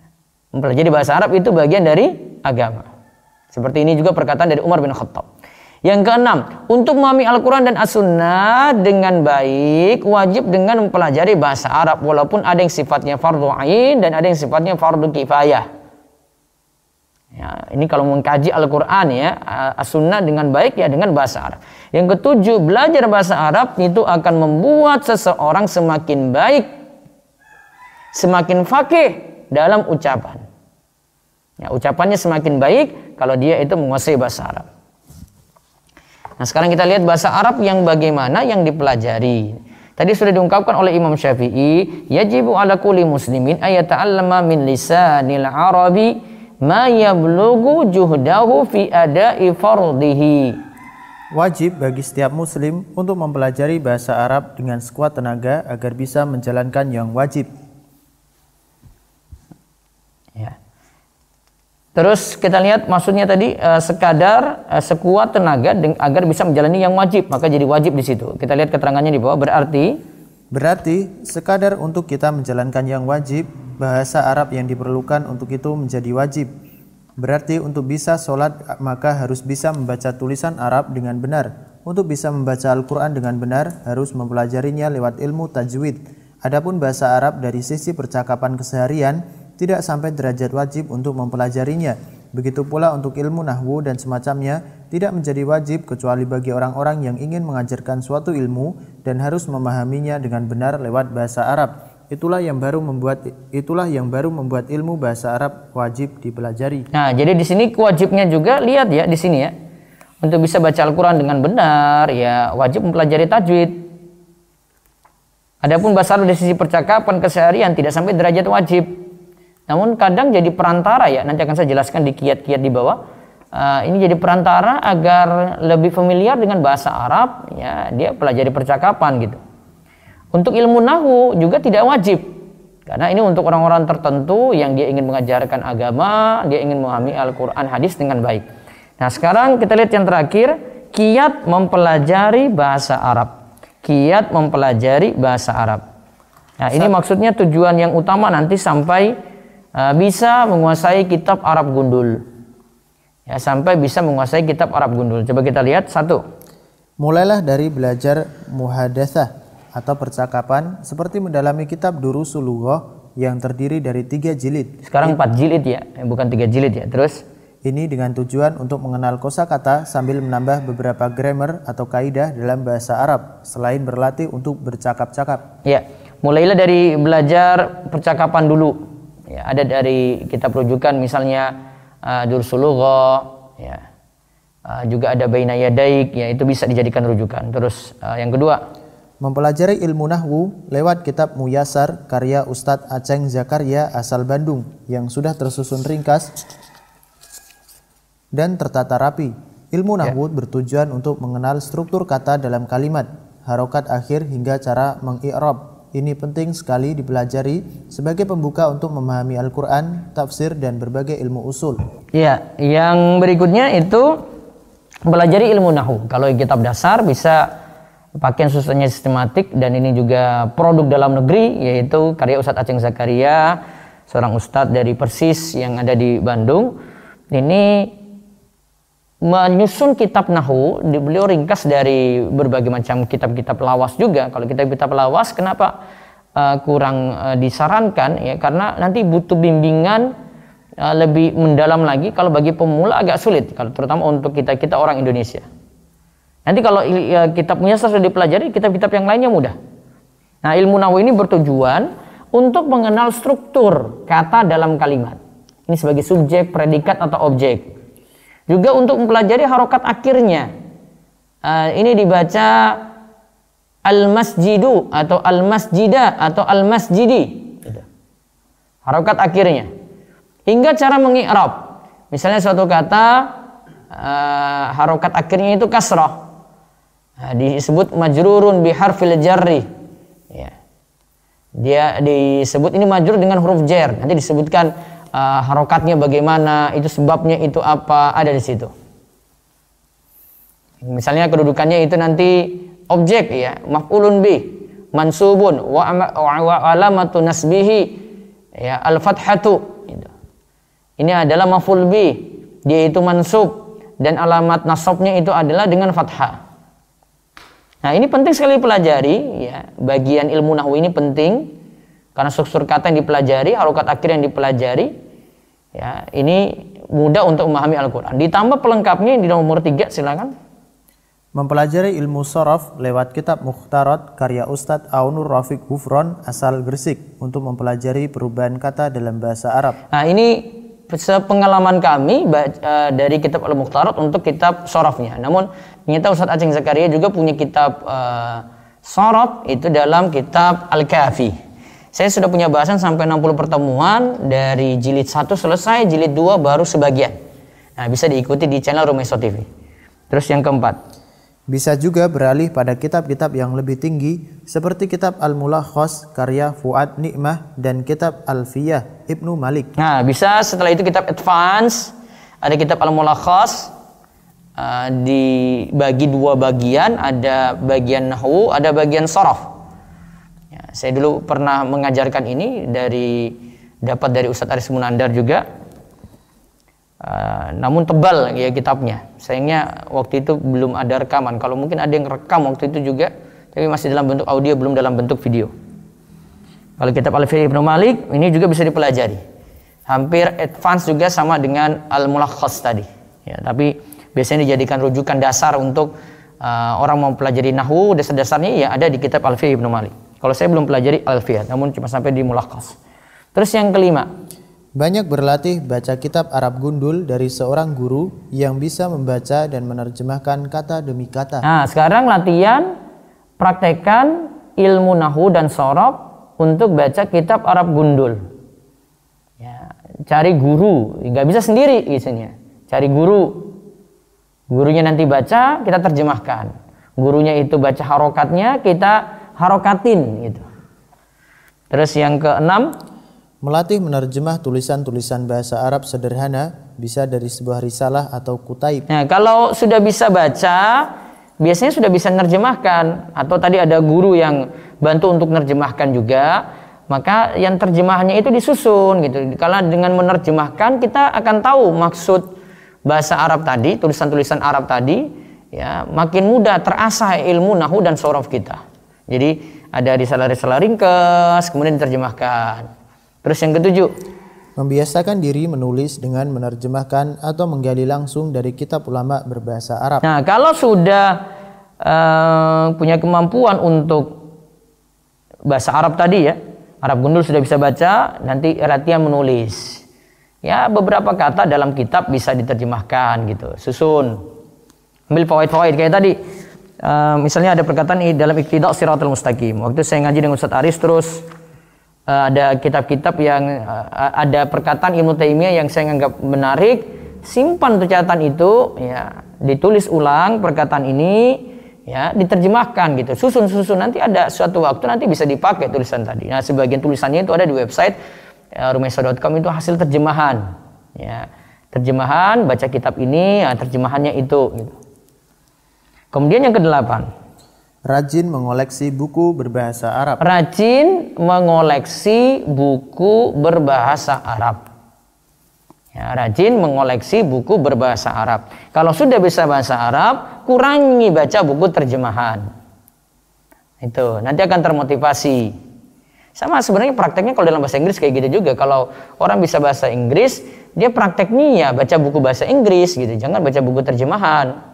A: mempelajari bahasa Arab itu bagian dari agama. Seperti ini juga perkataan dari Umar bin Khattab. Yang keenam, untuk memahami Al-Quran dan As-Sunnah dengan baik, wajib dengan mempelajari bahasa Arab. Walaupun ada yang sifatnya fardu ain dan ada yang sifatnya fardu kifayah. Ya, ini kalau mengkaji Al-Quran ya, As-Sunnah dengan baik ya dengan bahasa Arab. Yang ketujuh, belajar bahasa Arab itu akan membuat seseorang semakin baik, semakin fakih dalam ucapan. Ya, ucapannya semakin baik kalau dia itu menguasai bahasa Arab. Nah sekarang kita lihat bahasa Arab yang bagaimana yang dipelajari. Tadi sudah diungkapkan oleh Imam Syafi'i, yajibu ala kulli muslimin ayata'allama min lisanil arabi ma yablughu juhdahu fi ada'i fardhihi.
B: Wajib bagi setiap muslim untuk mempelajari bahasa Arab dengan sekuat tenaga agar bisa menjalankan yang wajib.
A: Ya. Terus kita lihat maksudnya tadi sekadar sekuat tenaga agar bisa menjalani yang wajib, maka jadi wajib di situ. Kita lihat keterangannya di bawah, berarti sekadar untuk kita menjalankan yang wajib, bahasa Arab yang diperlukan untuk itu menjadi wajib. Berarti untuk bisa sholat maka harus bisa membaca tulisan Arab dengan benar. Untuk bisa membaca Al-Quran dengan benar harus mempelajarinya lewat ilmu tajwid. Adapun bahasa Arab dari sisi percakapan keseharian tidak sampai derajat wajib untuk mempelajarinya. Begitu pula untuk ilmu nahwu dan semacamnya tidak menjadi wajib kecuali bagi orang-orang yang ingin mengajarkan suatu ilmu dan harus memahaminya dengan benar lewat bahasa Arab.
B: itulah yang baru membuat ilmu bahasa Arab wajib dipelajari.
A: Nah, jadi di sini kewajibnya juga lihat ya di sini ya. Untuk bisa baca Al-Qur'an dengan benar ya wajib mempelajari tajwid. Adapun bahasa Arab dari sisi percakapan keseharian tidak sampai derajat wajib. Namun kadang jadi perantara ya. Nanti akan saya jelaskan di kiat-kiat di bawah. Ini jadi perantara agar lebih familiar dengan bahasa Arab ya, dia pelajari percakapan gitu. Untuk ilmu nahwu juga tidak wajib. Karena ini untuk orang-orang tertentu yang dia ingin mengajarkan agama, dia ingin memahami Al-Qur'an hadis dengan baik. Nah, sekarang kita lihat yang terakhir, kiat mempelajari bahasa Arab. Kiat mempelajari bahasa Arab. Nah, ini maksudnya tujuan yang utama nanti sampai bisa menguasai kitab Arab gundul. Ya, sampai bisa menguasai kitab Arab gundul. Coba kita lihat satu.
B: Mulailah dari belajar muhadatsah atau percakapan seperti mendalami kitab Durusul Lughah yang terdiri dari 3 jilid.
A: Sekarang 4 jilid ya, bukan 3 jilid ya. Terus
B: ini dengan tujuan untuk mengenal kosakata sambil menambah beberapa grammar atau kaidah dalam bahasa Arab selain berlatih untuk bercakap-cakap.
A: Ya, mulailah dari belajar percakapan dulu. Ya, ada dari kitab rujukan misalnya Durusul Lughah ya. Juga ada Baina Yadaik ya, itu bisa dijadikan rujukan. Terus yang kedua,
B: mempelajari ilmu nahwu lewat kitab Muyassar karya Ustadz Aceng Zakaria asal Bandung yang sudah tersusun ringkas dan tertata rapi. Ilmu nahwu bertujuan untuk mengenal struktur kata dalam kalimat, harokat akhir hingga cara mengi'rab. Ini penting sekali dipelajari sebagai pembuka untuk memahami Al-Quran, tafsir, dan berbagai ilmu usul.
A: Ya, yang berikutnya itu mempelajari ilmu nahwu. Kalau kitab dasar bisa pakaian susunannya sistematik dan ini juga produk dalam negeri yaitu karya Ustadz Aceng Zakaria, seorang ustadz dari Persis yang ada di Bandung. Ini menyusun kitab nahwu, beliau ringkas dari berbagai macam kitab-kitab lawas juga. Kalau kitab-kitab lawas kenapa kurang disarankan ya, karena nanti butuh bimbingan lebih mendalam lagi. Kalau bagi pemula agak sulit, kalau terutama untuk kita orang Indonesia. Nanti kalau kitab Muyassar sudah dipelajari, kitab-kitab yang lainnya mudah. Nah, ilmu nahwu ini bertujuan untuk mengenal struktur kata dalam kalimat. Ini sebagai subjek, predikat atau objek. Juga untuk mempelajari harokat akhirnya. Ini dibaca al-masjidu atau al-masjida atau al-masjidi. Harokat akhirnya. Hingga cara mengi'rab. Misalnya suatu kata harokat akhirnya itu kasrah. Disebut majrurun biharfil jarri ya. Dia disebut ini majrur dengan huruf jar. Nanti disebutkan harokatnya bagaimana, itu sebabnya itu apa, ada di situ. Misalnya kedudukannya itu nanti objek ya, maf'ulun bih, mansubun wa alamatu nasbihi ya al-fathatu gitu. Ini adalah maf'ul bih, dia itu mansub dan alamat nasabnya itu adalah dengan fathah. Nah, ini penting sekali dipelajari ya. Bagian ilmu nahwu ini penting karena struktur kata yang dipelajari, harokat akhir yang dipelajari. Ya, ini mudah untuk memahami Al-Qur'an. Ditambah pelengkapnya di nomor 3, silakan.
B: Mempelajari ilmu sharaf lewat kitab Mukhtarat karya Ustadz Aunur Rafiq Gufron asal Gresik untuk mempelajari perubahan kata dalam bahasa Arab.
A: Nah, ini sepengalaman kami dari kitab Al-Mukhtarat untuk kitab sharafnya. Namun ternyata Ustadz Aceng Zakaria juga punya kitab sharaf itu dalam kitab Al-Kafi. Saya sudah punya bahasan sampai 60 pertemuan, dari jilid 1 selesai, jilid 2 baru sebagian. Nah, bisa diikuti di channel Rumeso TV. Terus yang keempat,
B: bisa juga beralih pada kitab-kitab yang lebih tinggi seperti kitab Al-Mulakhas karya Fuad Nikmah dan kitab Alfiyah Ibnu Malik.
A: Nah, bisa setelah itu kitab advance, ada kitab Al-Mulakhas, dibagi 2 bagian, ada bagian nahwu, ada bagian sharaf. Ya, saya dulu pernah mengajarkan ini dapat dari Ustadz Aris Munandar juga. Namun tebal ya kitabnya. Sayangnya waktu itu belum ada rekaman. Kalau mungkin ada yang rekam waktu itu juga, tapi masih dalam bentuk audio, belum dalam bentuk video. Kalau kitab Alfiyah Ibnu Malik ini juga bisa dipelajari. Hampir advance juga sama dengan Al-Mulakhas tadi. Ya, tapi biasanya dijadikan rujukan dasar untuk orang mau pelajari nahwu, dasar-dasarnya ya ada di kitab Alfiyah Ibnu Malik. Kalau saya belum pelajari alfiyah, namun cuma sampai di mulakhas. Terus yang kelima,
B: banyak berlatih baca kitab Arab gundul dari seorang guru yang bisa membaca dan menerjemahkan kata demi kata.
A: Nah, sekarang latihan praktekkan ilmu nahwu dan shorab untuk baca kitab Arab gundul. Ya, cari guru, nggak bisa sendiri isinya. Cari guru. Gurunya nanti baca, kita terjemahkan. Gurunya itu baca harokatnya, kita harokatin gitu. Terus yang keenam,
B: melatih menerjemah tulisan-tulisan bahasa Arab sederhana, bisa dari sebuah risalah atau kutaib.
A: Nah, kalau sudah bisa baca, biasanya sudah bisa menerjemahkan, atau tadi ada guru yang bantu untuk menerjemahkan juga, maka yang terjemahannya itu disusun gitu. Kalau dengan menerjemahkan kita akan tahu maksud bahasa Arab tadi, tulisan-tulisan Arab tadi, ya makin mudah terasah ilmu nahwu dan shoraf kita. Jadi ada risalah-risalah ringkas, kemudian diterjemahkan. Terus yang ketujuh,
B: membiasakan diri menulis dengan menerjemahkan atau menggali langsung dari kitab ulama berbahasa Arab.
A: Nah, kalau sudah punya kemampuan untuk bahasa Arab tadi ya, Arab gundul sudah bisa baca, nanti latihan menulis. Ya, beberapa kata dalam kitab bisa diterjemahkan gitu, susun. Ambil fawaid-fawaid kayak tadi. Misalnya ada perkataan dalam Iqtida' Shiratal Mustaqim. Waktu saya ngaji dengan Ustaz Aris, terus ada kitab-kitab yang ada perkataan Ibnu Taimiyah yang saya anggap menarik, simpan tuh catatan itu, ya, ditulis ulang perkataan ini, ya, diterjemahkan gitu, susun nanti ada suatu waktu nanti bisa dipakai tulisan tadi. Nah, sebagian tulisannya itu ada di website rumaisa.com, itu hasil terjemahan, ya, terjemahan baca kitab ini, ya, terjemahannya itu gitu. Kemudian yang kedelapan,
B: rajin mengoleksi buku berbahasa Arab.
A: Rajin mengoleksi buku berbahasa Arab. Ya, rajin mengoleksi buku berbahasa Arab. Kalau sudah bisa bahasa Arab, kurangi baca buku terjemahan. Itu nanti akan termotivasi. Sama sebenarnya prakteknya kalau dalam bahasa Inggris kayak gitu juga. Kalau orang bisa bahasa Inggris, dia prakteknya ya baca buku bahasa Inggris gitu. Jangan baca buku terjemahan.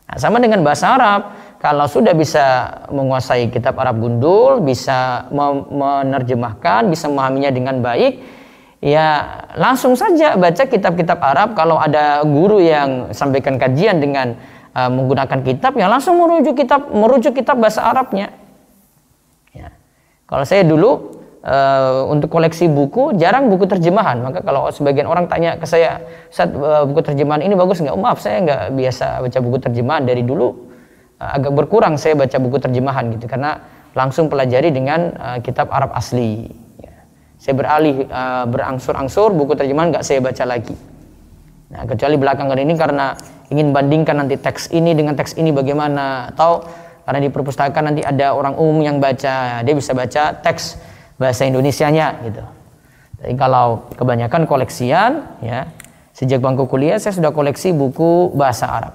A: Nah, sama dengan bahasa Arab. Kalau sudah bisa menguasai kitab Arab gundul, bisa menerjemahkan, bisa memahaminya dengan baik, ya langsung saja baca kitab-kitab Arab. Kalau ada guru yang sampaikan kajian dengan menggunakan kitab, ya langsung merujuk kitab bahasa Arabnya. Ya. Kalau saya dulu untuk koleksi buku, jarang buku terjemahan. Maka kalau sebagian orang tanya ke saya, "Ustaz, buku terjemahan ini bagus nggak?" Oh, maaf, saya nggak biasa baca buku terjemahan. Dari dulu agak berkurang saya baca buku terjemahan gitu, karena langsung pelajari dengan kitab Arab asli. Ya. Saya beralih berangsur-angsur buku terjemahan nggak saya baca lagi. Nah, kecuali belakangan ini karena ingin bandingkan nanti teks ini dengan teks ini bagaimana, atau karena di perpustakaan nanti ada orang umum yang baca, dia bisa baca teks bahasa Indonesianya gitu. Jadi kalau kebanyakan koleksian, ya sejak bangku kuliah saya sudah koleksi buku bahasa Arab.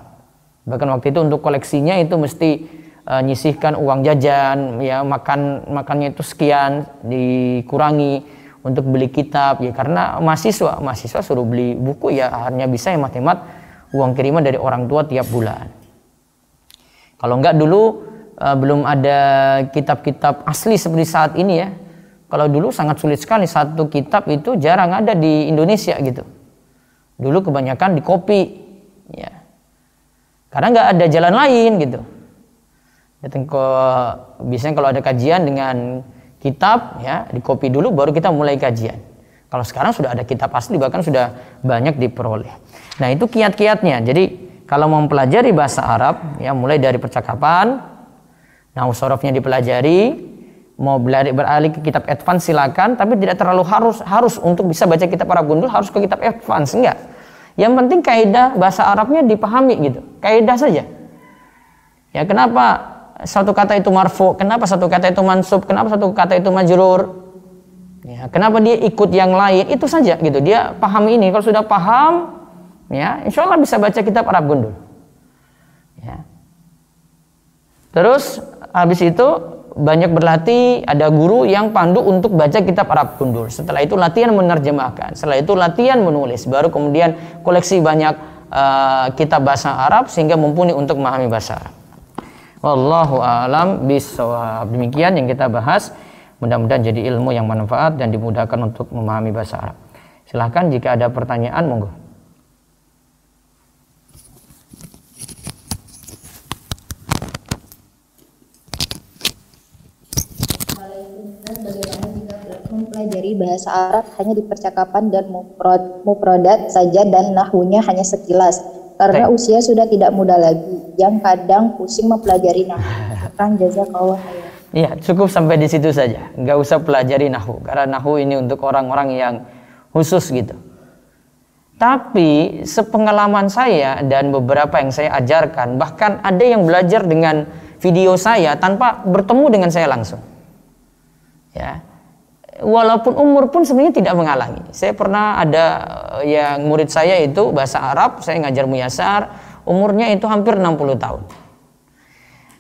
A: Bahkan waktu itu untuk koleksinya itu mesti nyisihkan uang jajan, ya makannya itu sekian, dikurangi untuk beli kitab, ya karena mahasiswa suruh beli buku, ya hanya bisa hemat-hemat uang kiriman dari orang tua tiap bulan. Kalau enggak dulu belum ada kitab-kitab asli seperti saat ini ya. Kalau dulu sangat sulit sekali, satu kitab itu jarang ada di Indonesia gitu. Dulu kebanyakan di copy, ya. Karena nggak ada jalan lain gitu. Biasanya kalau ada kajian dengan kitab, ya di copy dulu baru kita mulai kajian. Kalau sekarang sudah ada kitab asli, bahkan sudah banyak diperoleh. Nah, itu kiat-kiatnya. Jadi kalau mau mempelajari bahasa Arab, ya mulai dari percakapan, nahwu shorofnya dipelajari. Mau beralih ke kitab advance silakan, tapi tidak terlalu harus untuk bisa baca kitab Arab gundul harus ke kitab advance, enggak. Yang penting kaidah bahasa Arabnya dipahami gitu, kaidah saja. Ya, kenapa satu kata itu marfu, kenapa satu kata itu mansub, kenapa satu kata itu majrur, ya, kenapa dia ikut yang lain, itu saja gitu. Dia pahami ini, kalau sudah paham, ya insya Allah bisa baca kitab Arab gundul. Ya. Terus habis itu banyak berlatih, ada guru yang pandu untuk baca kitab Arab gundul. Setelah itu latihan menerjemahkan, setelah itu latihan menulis, baru kemudian koleksi banyak kitab bahasa Arab sehingga mumpuni untuk memahami bahasa Arab. Wallahu a'lam bishawab. Demikian yang kita bahas. Mudah-mudahan jadi ilmu yang manfaat dan dimudahkan untuk memahami bahasa Arab. Silahkan jika ada pertanyaan, monggo.
C: Bagaimana jika mempelajari bahasa Arab hanya di percakapan dan mufradat saja dan nahwunya hanya sekilas? Karena usia sudah tidak muda lagi, yang kadang pusing mempelajari nahwu. Kan jazakallah khairan.
A: Iya, cukup sampai di situ saja. Nggak usah pelajari nahwu, karena nahwu ini untuk orang-orang yang khusus gitu. Tapi sepengalaman saya dan beberapa yang saya ajarkan, bahkan ada yang belajar dengan video saya tanpa bertemu dengan saya langsung. Ya, walaupun umur pun sebenarnya tidak menghalangi. Saya pernah ada yang murid saya itu bahasa Arab, saya ngajar muyasar, umurnya itu hampir 60 tahun.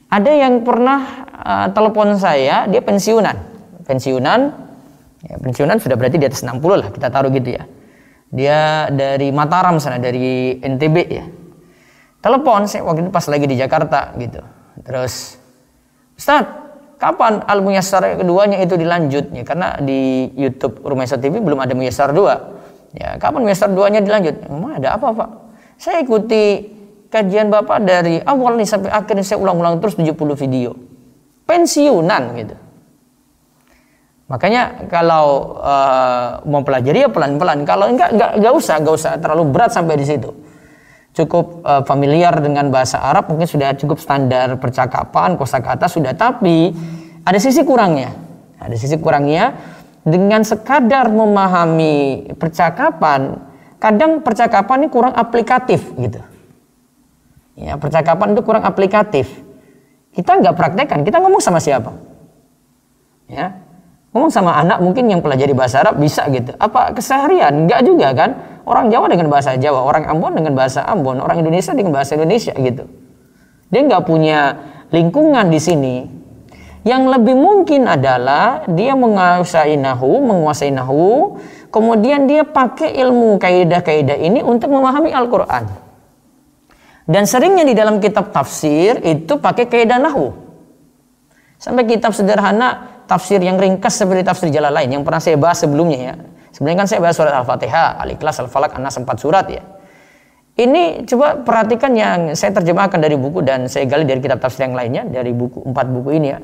A: Ada yang pernah telepon saya, dia pensiunan sudah berarti di atas 60 lah, kita taruh gitu ya. Dia dari Mataram sana, dari NTB ya. Telepon saya waktu itu pas lagi di Jakarta gitu. Terus, Ustaz, kapan Al-Muyassar keduanya itu dilanjutnya? Karena di YouTube Rumah Isa TV belum ada Muyassar 2. Ya, kapan Muyassar 2-nya dilanjut? Emang ada apa, Pak? Saya ikuti kajian Bapak dari awal nih sampai akhir, saya ulang-ulang terus 70 video. Pensiunan gitu. Makanya kalau mau pelajari ya pelan-pelan. Kalau enggak usah terlalu berat sampai di situ. Cukup familiar dengan bahasa Arab, mungkin sudah cukup standar percakapan, kosakata sudah, tapi ada sisi kurangnya. Ada sisi kurangnya dengan sekadar memahami percakapan, kadang percakapan ini kurang aplikatif gitu. Ya, percakapan itu kurang aplikatif. Kita nggak praktekkan, kita ngomong sama siapa? Ya, ngomong sama anak mungkin yang pelajari bahasa Arab bisa gitu. Apa keseharian? Enggak juga kan? Orang Jawa dengan bahasa Jawa, orang Ambon dengan bahasa Ambon, orang Indonesia dengan bahasa Indonesia gitu. Dia nggak punya lingkungan di sini. Yang lebih mungkin adalah dia menguasai nahwu, kemudian dia pakai ilmu kaidah-kaidah ini untuk memahami Al-Quran. Dan seringnya di dalam kitab tafsir itu pakai kaidah nahwu. Sampai kitab sederhana, tafsir yang ringkas seperti tafsir Jalalain yang pernah saya bahas sebelumnya ya. Sebenarnya kan saya bahas surat Al-Fatihah, Al-Ikhlas, Al-Falaq, An-Nas 4 surat ya. Ini coba perhatikan yang saya terjemahkan dari buku dan saya gali dari kitab tafsir yang lainnya, dari buku 4 buku ini ya.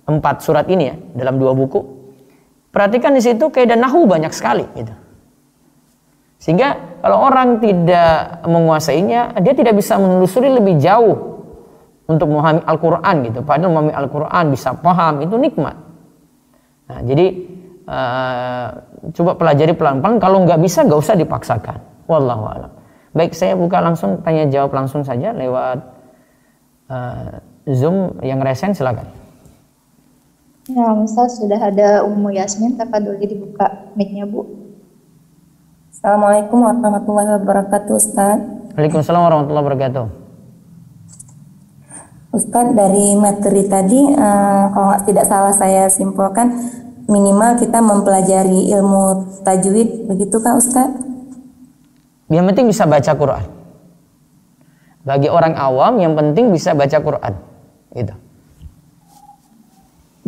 A: 4 surat ini ya, dalam 2 buku. Perhatikan di situ kaidah nahwu banyak sekali gitu. Sehingga kalau orang tidak menguasainya, dia tidak bisa menelusuri lebih jauh untuk memahami Al-Quran gitu. Padahal memahami Al-Quran bisa paham itu nikmat. Nah, jadi coba pelajari pelan-pelan. Kalau nggak bisa, nggak usah dipaksakan. Wallahu a'lam. Baik, saya buka langsung tanya jawab langsung saja lewat Zoom yang resen, silakan.
C: Ya, Ustaz, sudah ada Ummu Yasmin, tafadhol dibuka mic-nya, Bu.
D: Assalamualaikum warahmatullahi wabarakatuh, Ustaz.
A: Waalaikumsalam warahmatullahi wabarakatuh.
D: Ustaz, dari materi tadi, kalau tidak salah saya simpulkan, minimal kita mempelajari ilmu tajwid, begitu kan Ustaz?
A: Yang penting bisa baca Quran. Bagi orang awam, yang penting bisa baca Quran. Gitu.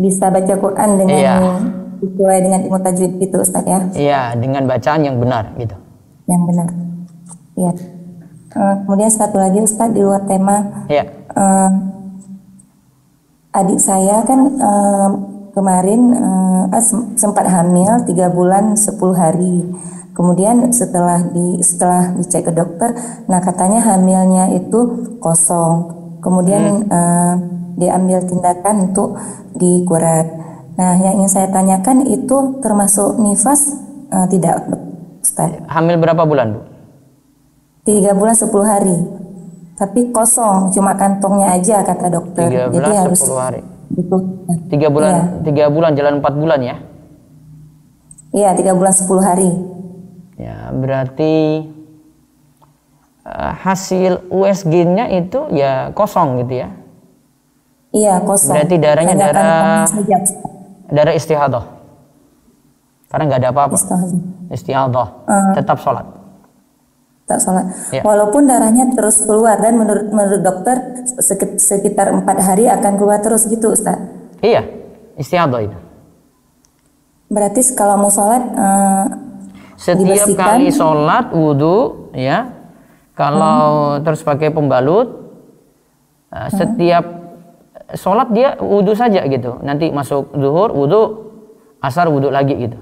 D: Bisa baca Quran dengan sesuai dengan ilmu tajwid gitu Ustaz ya?
A: Iya, dengan bacaan yang benar gitu.
D: Yang benar. Iya. Kemudian satu lagi Ustaz, di luar tema.
A: Iya.
D: Adik saya kan kemarin sempat hamil 3 bulan 10 hari. Kemudian setelah dicek ke dokter, nah katanya hamilnya itu kosong. Kemudian diambil tindakan untuk dikuret. Nah, yang ingin saya tanyakan itu termasuk nifas tidak, Ustaz?
A: Hamil berapa bulan, Bu?
D: 3 bulan 10 hari. Tapi kosong, cuma kantongnya aja kata dokter.
A: 3 bulan
D: Jadi harus
A: 10 hari.
D: Gitu.
A: 3 bulan,
D: ya.
A: 3 bulan jalan 4 bulan ya?
D: Iya, 3 bulan 10 hari.
A: Ya, berarti hasil USG-nya itu ya kosong gitu ya?
D: Iya, kosong.
A: Berarti darahnya darah istihadah. Karena nggak ada apa-apa. Istihadah. Tetap sholat.
D: tak sholat.
A: Ya.
D: Walaupun darahnya terus keluar dan menurut dokter sekitar 4 hari akan keluar terus gitu Ustaz.
A: Iya, istiadah itu.
D: Berarti kalau mau sholat
A: Setiap
D: dibersihkan.
A: kali sholat wudhu, ya, kalau terus pakai pembalut, setiap sholat dia wudhu saja gitu. Nanti masuk zuhur wudhu, asar wudhu lagi gitu.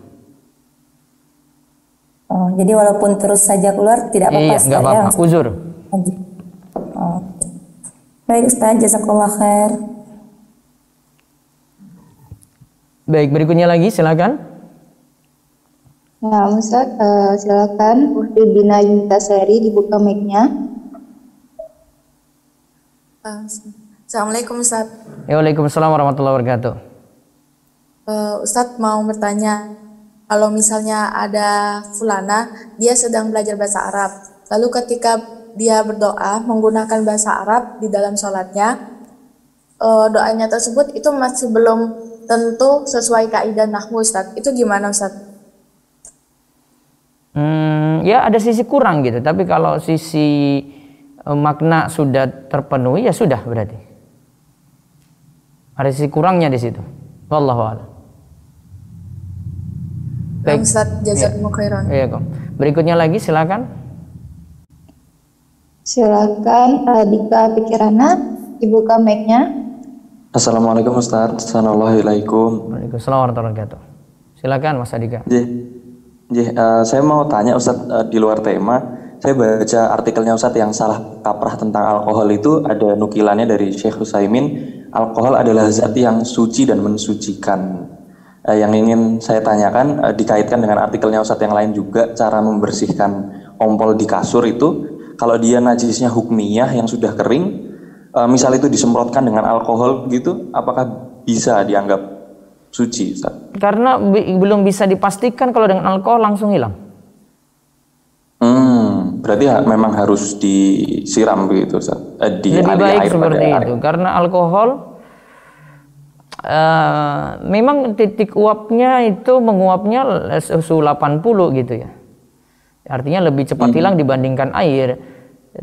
D: Oh, jadi walaupun terus saja keluar tidak apa-apa.
A: Iya, nggak apa-apa. Uzur.
D: Oh. Baik Ustaz, jazakallah khair.
A: Baik, berikutnya lagi silakan.
C: Nah, Ustaz, silakan Uhdibina Yuntasari dibuka mic-nya.
E: Assalamualaikum Ustaz.
A: Waalaikumsalam warahmatullahi wabarakatuh.
E: Ustaz mau bertanya, kalau misalnya ada fulana, dia sedang belajar bahasa Arab, lalu ketika dia berdoa menggunakan bahasa Arab di dalam sholatnya, doanya tersebut itu masih belum tentu sesuai kaidah nahwu Ustaz. Itu gimana Ustaz?
A: Ya ada sisi kurang gitu, tapi kalau sisi makna sudah terpenuhi ya sudah berarti. Ada sisi kurangnya di situ. Wallahu a'lam. Baik.
E: Ustaz, jazakumullah khairan.
A: Iya, Kom. Berikutnya lagi silakan.
C: Silakan Dika Pikirana dibuka mic-nya.
F: Assalamualaikum Ustaz. Assalamualaikum.
A: Waalaikumsalam warahmatullahi wabarakatuh. Silakan Mas Adika.
F: Saya mau tanya Ustaz, di luar tema. Saya baca artikelnya Ustaz yang salah kaprah tentang alkohol itu ada nukilannya dari Syekh Utsaimin. Alkohol adalah zat yang suci dan mensucikan. Yang ingin saya tanyakan dikaitkan dengan artikelnya Ustaz yang lain juga, cara membersihkan ompol di kasur itu, kalau dia najisnya hukmiyah yang sudah kering, misal itu disemprotkan dengan alkohol gitu, apakah bisa dianggap suci Ustaz?
A: Karena belum bisa dipastikan kalau dengan alkohol langsung hilang.
F: Berarti memang harus disiram begitu Ustaz.
A: Lebih baik seperti itu, karena alkohol memang titik uapnya itu menguapnya suhu 80 gitu ya. Artinya lebih cepat hilang dibandingkan air.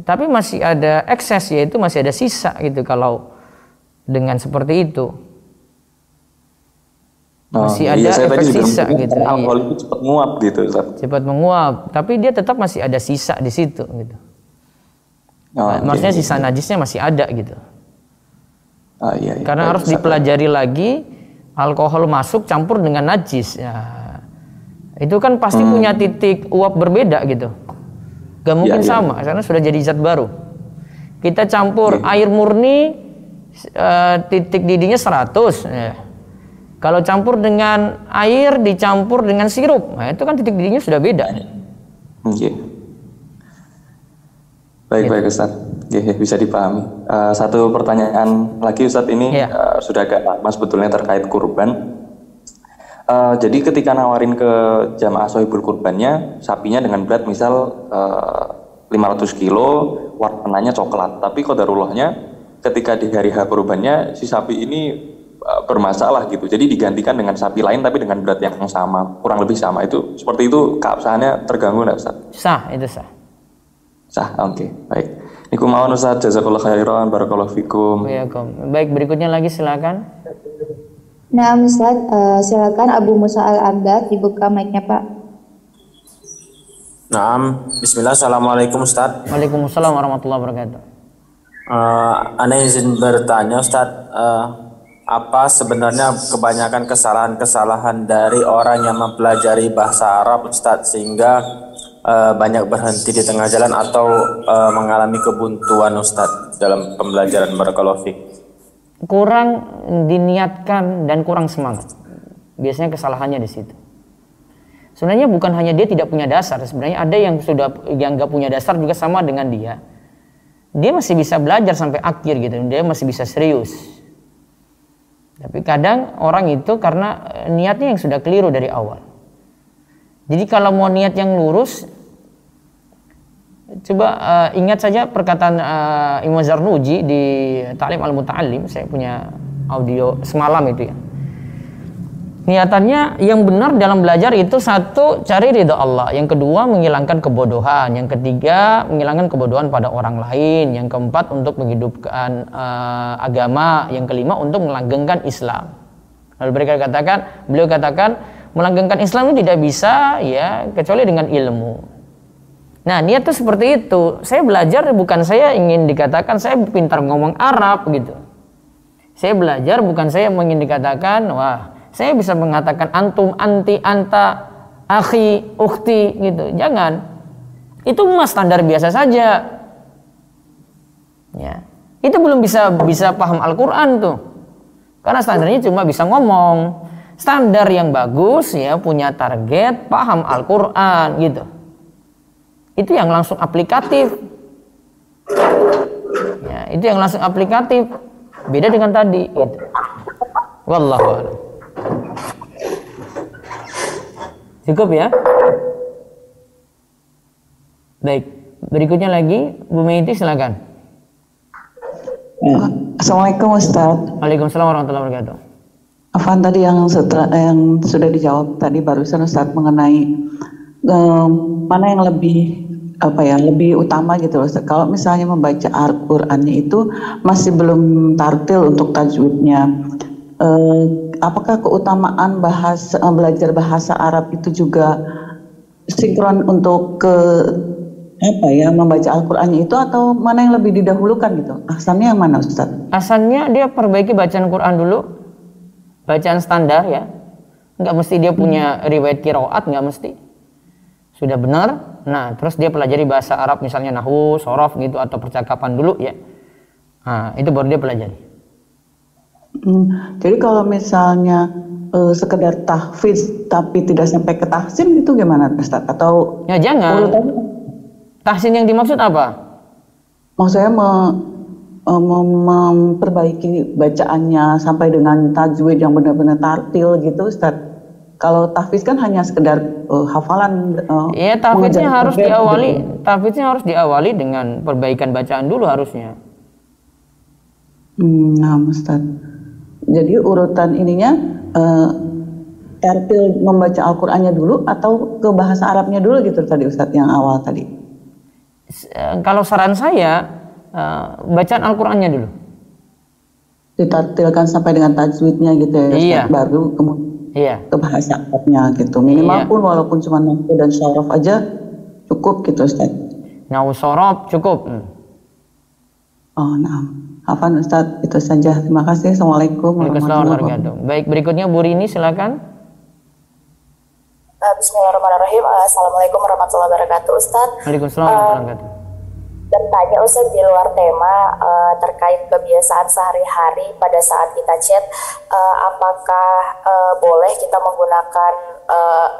A: Tapi masih ada ekses, yaitu masih ada sisa gitu kalau dengan seperti itu. Masih ada efek sisa gitu.
F: Alkohol itu cepat menguap gitu Ustaz.
A: Cepat menguap, tapi dia tetap masih ada sisa di situ gitu. Maksudnya sisa najisnya masih ada gitu.
F: Iya,
A: karena harus dipelajari lagi, alkohol masuk campur dengan najis ya, itu kan pasti punya titik uap berbeda gitu, gak mungkin sama karena sudah jadi zat baru. Kita campur air murni, titik didihnya 100 ya. Kalau campur dengan air dicampur dengan sirup, nah itu kan titik didihnya sudah beda.
F: Baik Ustaz, bisa dipahami. Satu pertanyaan lagi Ustaz, ini sudah agak lama sebetulnya terkait kurban. Jadi ketika nawarin ke jamaah sohibul kurbannya, sapinya dengan berat misal 500 kilo, warnanya coklat, tapi qadarullahnya ketika di hari H kurbannya si sapi ini bermasalah gitu, jadi digantikan dengan sapi lain tapi dengan berat yang sama, kurang lebih sama, itu seperti itu keabsahannya terganggu nggak Ustaz?
A: Sah, itu sah.
F: Oke, baik. Niku mawon Ustaz, jazakallahu khairan, barakallahu fikum.
A: Baik, berikutnya lagi silakan.
C: Nah, Ustaz, silakan Abu Musa Al-Abbad dibuka mic-nya, Pak.
G: Naam, bismillah, assalamualaikum Ustaz.
A: Waalaikumsalam warahmatullahi wabarakatuh.
G: Ana izin bertanya Ustaz, apa sebenarnya kebanyakan kesalahan-kesalahan dari orang yang mempelajari bahasa Arab Ustaz sehingga banyak berhenti di tengah jalan atau mengalami kebuntuan Ustaz dalam pembelajaran, barakallahu fiik?
A: Kurang diniatkan dan kurang semangat. Biasanya kesalahannya di situ. Sebenarnya bukan hanya dia tidak punya dasar, sebenarnya ada yang nggak punya dasar juga sama dengan dia. Dia masih bisa belajar sampai akhir gitu, dia masih bisa serius. Tapi kadang orang itu karena niatnya yang sudah keliru dari awal. Jadi kalau mau niat yang lurus, coba ingat saja perkataan Imam Zarnuji di Ta'lim al-Muta'allim. Saya punya audio semalam itu ya. Niatannya yang benar dalam belajar itu satu, cari ridha Allah. Yang kedua, menghilangkan kebodohan. Yang ketiga, menghilangkan kebodohan pada orang lain. Yang keempat, untuk menghidupkan agama. Yang kelima, untuk melanggengkan Islam. Lalu beliau katakan, melanggengkan Islam itu tidak bisa ya kecuali dengan ilmu. Nah, niat itu seperti itu. Saya belajar bukan saya ingin dikatakan saya pintar ngomong Arab gitu. Saya belajar bukan saya ingin dikatakan, wah, saya bisa mengatakan antum, anti, anta, akhi, ukhti gitu. Jangan. Itu mah standar biasa saja. Ya. Itu belum bisa paham Al-Qur'an tuh. Karena standarnya cuma bisa ngomong. Standar yang bagus ya punya target paham Al-Qur'an gitu. Itu yang langsung aplikatif. Ya, itu yang langsung aplikatif. Beda dengan tadi gitu. Wallahu a'lam. Cukup ya? Baik, berikutnya lagi Bu Meiti silakan.
H: Assalamualaikum Ustaz.
A: Waalaikumsalam warahmatullahi wabarakatuh.
H: Afan tadi yang sudah dijawab tadi barusan Ustaz mengenai mana yang lebih lebih utama gitu Ustaz. Kalau misalnya membaca Al-Qur'annya itu masih belum tartil untuk tajwidnya. Apakah keutamaan belajar bahasa Arab itu juga sinkron untuk membaca Al-Qur'annya itu, atau mana yang lebih didahulukan gitu? Asalnya yang mana Ustaz?
A: Asalnya dia perbaiki bacaan Quran dulu. Bacaan standar ya. Enggak mesti dia punya riwayat qiraat, enggak mesti. Sudah benar. Nah, terus dia pelajari bahasa Arab misalnya nahwu, shorof gitu atau percakapan dulu ya. Nah, itu baru dia pelajari.
H: Jadi kalau misalnya sekedar tahfiz tapi tidak sampai ke tahsin itu gimana Ustaz? Atau
A: ya jangan. Tahsin yang dimaksud apa?
H: Maksudnya memperbaiki bacaannya sampai dengan tajwid yang benar-benar tartil gitu Ustaz. Kalau tahfiz kan hanya sekedar hafalan.
A: Iya, tahfiznya harus diawali. Gitu. Tahfiznya harus diawali dengan perbaikan bacaan dulu harusnya.
H: Nah, Ustaz. Jadi urutan ininya tartil membaca Al-Qur'annya dulu atau ke bahasa Arabnya dulu gitu tadi Ustaz yang awal tadi.
A: Kalau saran saya bacaan Al-Qur'annya dulu.
H: Ditartilkan sampai dengan tajwidnya gitu ya Ustaz,
A: iya.
H: Baru kemudian ke bahasa Arabnya gitu. Minimal pun walaupun cuma nahwu dan shorof aja cukup gitu Ustaz.
A: Nahwu shorof cukup.
H: Oh, nah. Hafan Ustaz, itu saja. Terima kasih. Assalamualaikum
A: warahmatullahi wabarakatuh. Baik, berikutnya Bu Rini silakan.
I: Bismillahirrahmanirrahim. Assalamualaikum warahmatullahi wabarakatuh Ustaz.
A: Waalaikumsalam warahmatullahi wabarakatuh.
I: Bertanya Ustaz di luar tema terkait kebiasaan sehari-hari pada saat kita chat, apakah boleh kita menggunakan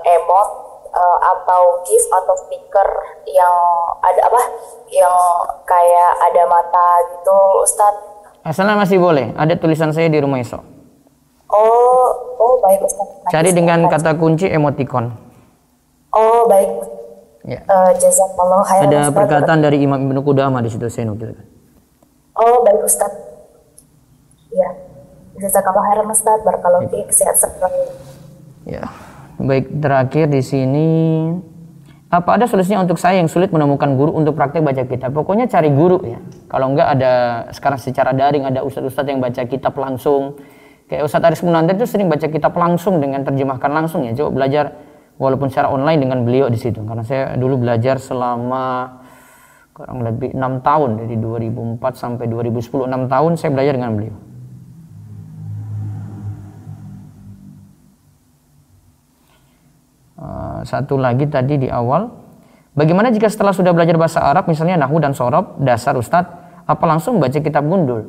I: emot atau GIF atau stiker yang ada yang kayak ada mata gitu Ustadz?
A: Asalnya masih boleh, ada tulisan saya di rumah esok.
I: Oh baik Ustadz.
A: Cari dengan kata kunci emoticon.
I: Oh baik.
A: Ya.
I: Jazakallah khairan.
A: Ada perkataan dari Imam Ibnu Qudamah di situ, saya nukilkan.
I: Oh baik Ustadz. Ya. Jazakallah khairan Ustadz. Barakallahu fiik. Sehat selalu.
A: Ya. Baik, terakhir di sini, apa ada solusinya untuk saya yang sulit menemukan guru untuk praktek baca kitab? Pokoknya cari guru ya. Kalau enggak, ada sekarang secara daring ada ustadz-ustadz yang baca kitab langsung. Kayak Ustadz Aris Munandar itu sering baca kitab langsung dengan terjemahkan langsung ya. Coba belajar walaupun secara online dengan beliau di situ. Karena saya dulu belajar selama kurang lebih 6 tahun dari 2004 sampai 2010, 6 tahun saya belajar dengan beliau. Satu lagi tadi di awal, bagaimana jika setelah sudah belajar bahasa Arab misalnya nahwu dan shorof dasar Ustadz, apa langsung baca kitab gundul?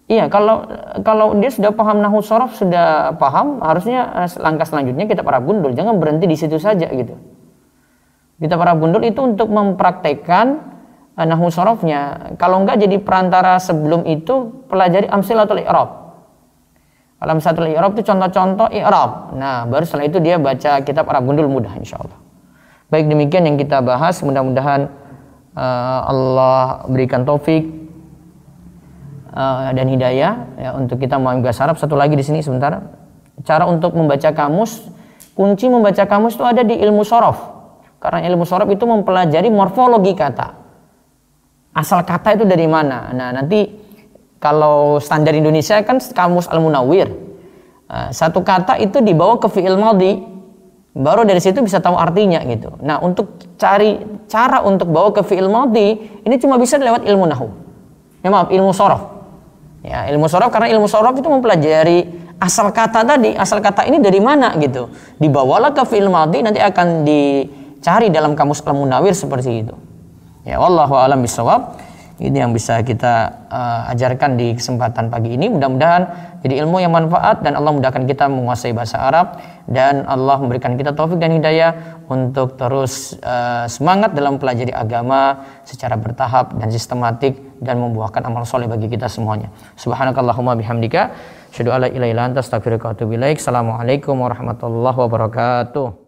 A: Iya, kalau dia sudah paham nahwu shorof, sudah paham, harusnya langkah selanjutnya kitab Arab gundul. Jangan berhenti di situ saja gitu. Kitab Arab gundul itu untuk mempraktekkan nahwu shorofnya. Kalau enggak jadi perantara sebelum itu pelajari amsilatul i'rab. Amsilatul i'rab itu contoh-contoh i'rab. Nah, baru setelah itu dia baca kitab Arab gundul mudah insyaallah. Baik, demikian yang kita bahas. Mudah-mudahan Allah berikan taufik dan hidayah ya untuk kita memahami bahasa Arab. Satu lagi di sini sebentar. cara untuk membaca kamus, kunci membaca kamus itu ada di ilmu shorof. Karena ilmu shorof itu mempelajari morfologi kata. Asal kata itu dari mana. Nah, nanti kalau standar Indonesia kan kamus Al-Munawwir. Satu kata itu dibawa ke fi'il madhi, baru dari situ bisa tahu artinya gitu. Nah, untuk cari cara untuk bawa ke fi'il madhi ini cuma bisa lewat ilmu nahwu. Ilmu shorof. Ya, ilmu shorof, karena ilmu shorof itu mempelajari asal kata tadi, asal kata ini dari mana gitu. Dibawalah ke fi'il madhi, nanti akan dicari dalam kamus Al-Munawwir seperti itu. Ya, wallahu a'lam bishawab. Ini yang bisa kita ajarkan di kesempatan pagi ini. Mudah-mudahan jadi ilmu yang manfaat dan Allah mudahkan kita menguasai bahasa Arab dan Allah memberikan kita taufik dan hidayah untuk terus semangat dalam pelajari agama secara bertahap dan sistematik dan membuahkan amal soleh bagi kita semuanya. Subhanakallahumma bihamdika asyhadu an la ilaha illa anta astaghfiruka wa atubu ilaik. Assalamualaikum warahmatullahi wabarakatuh.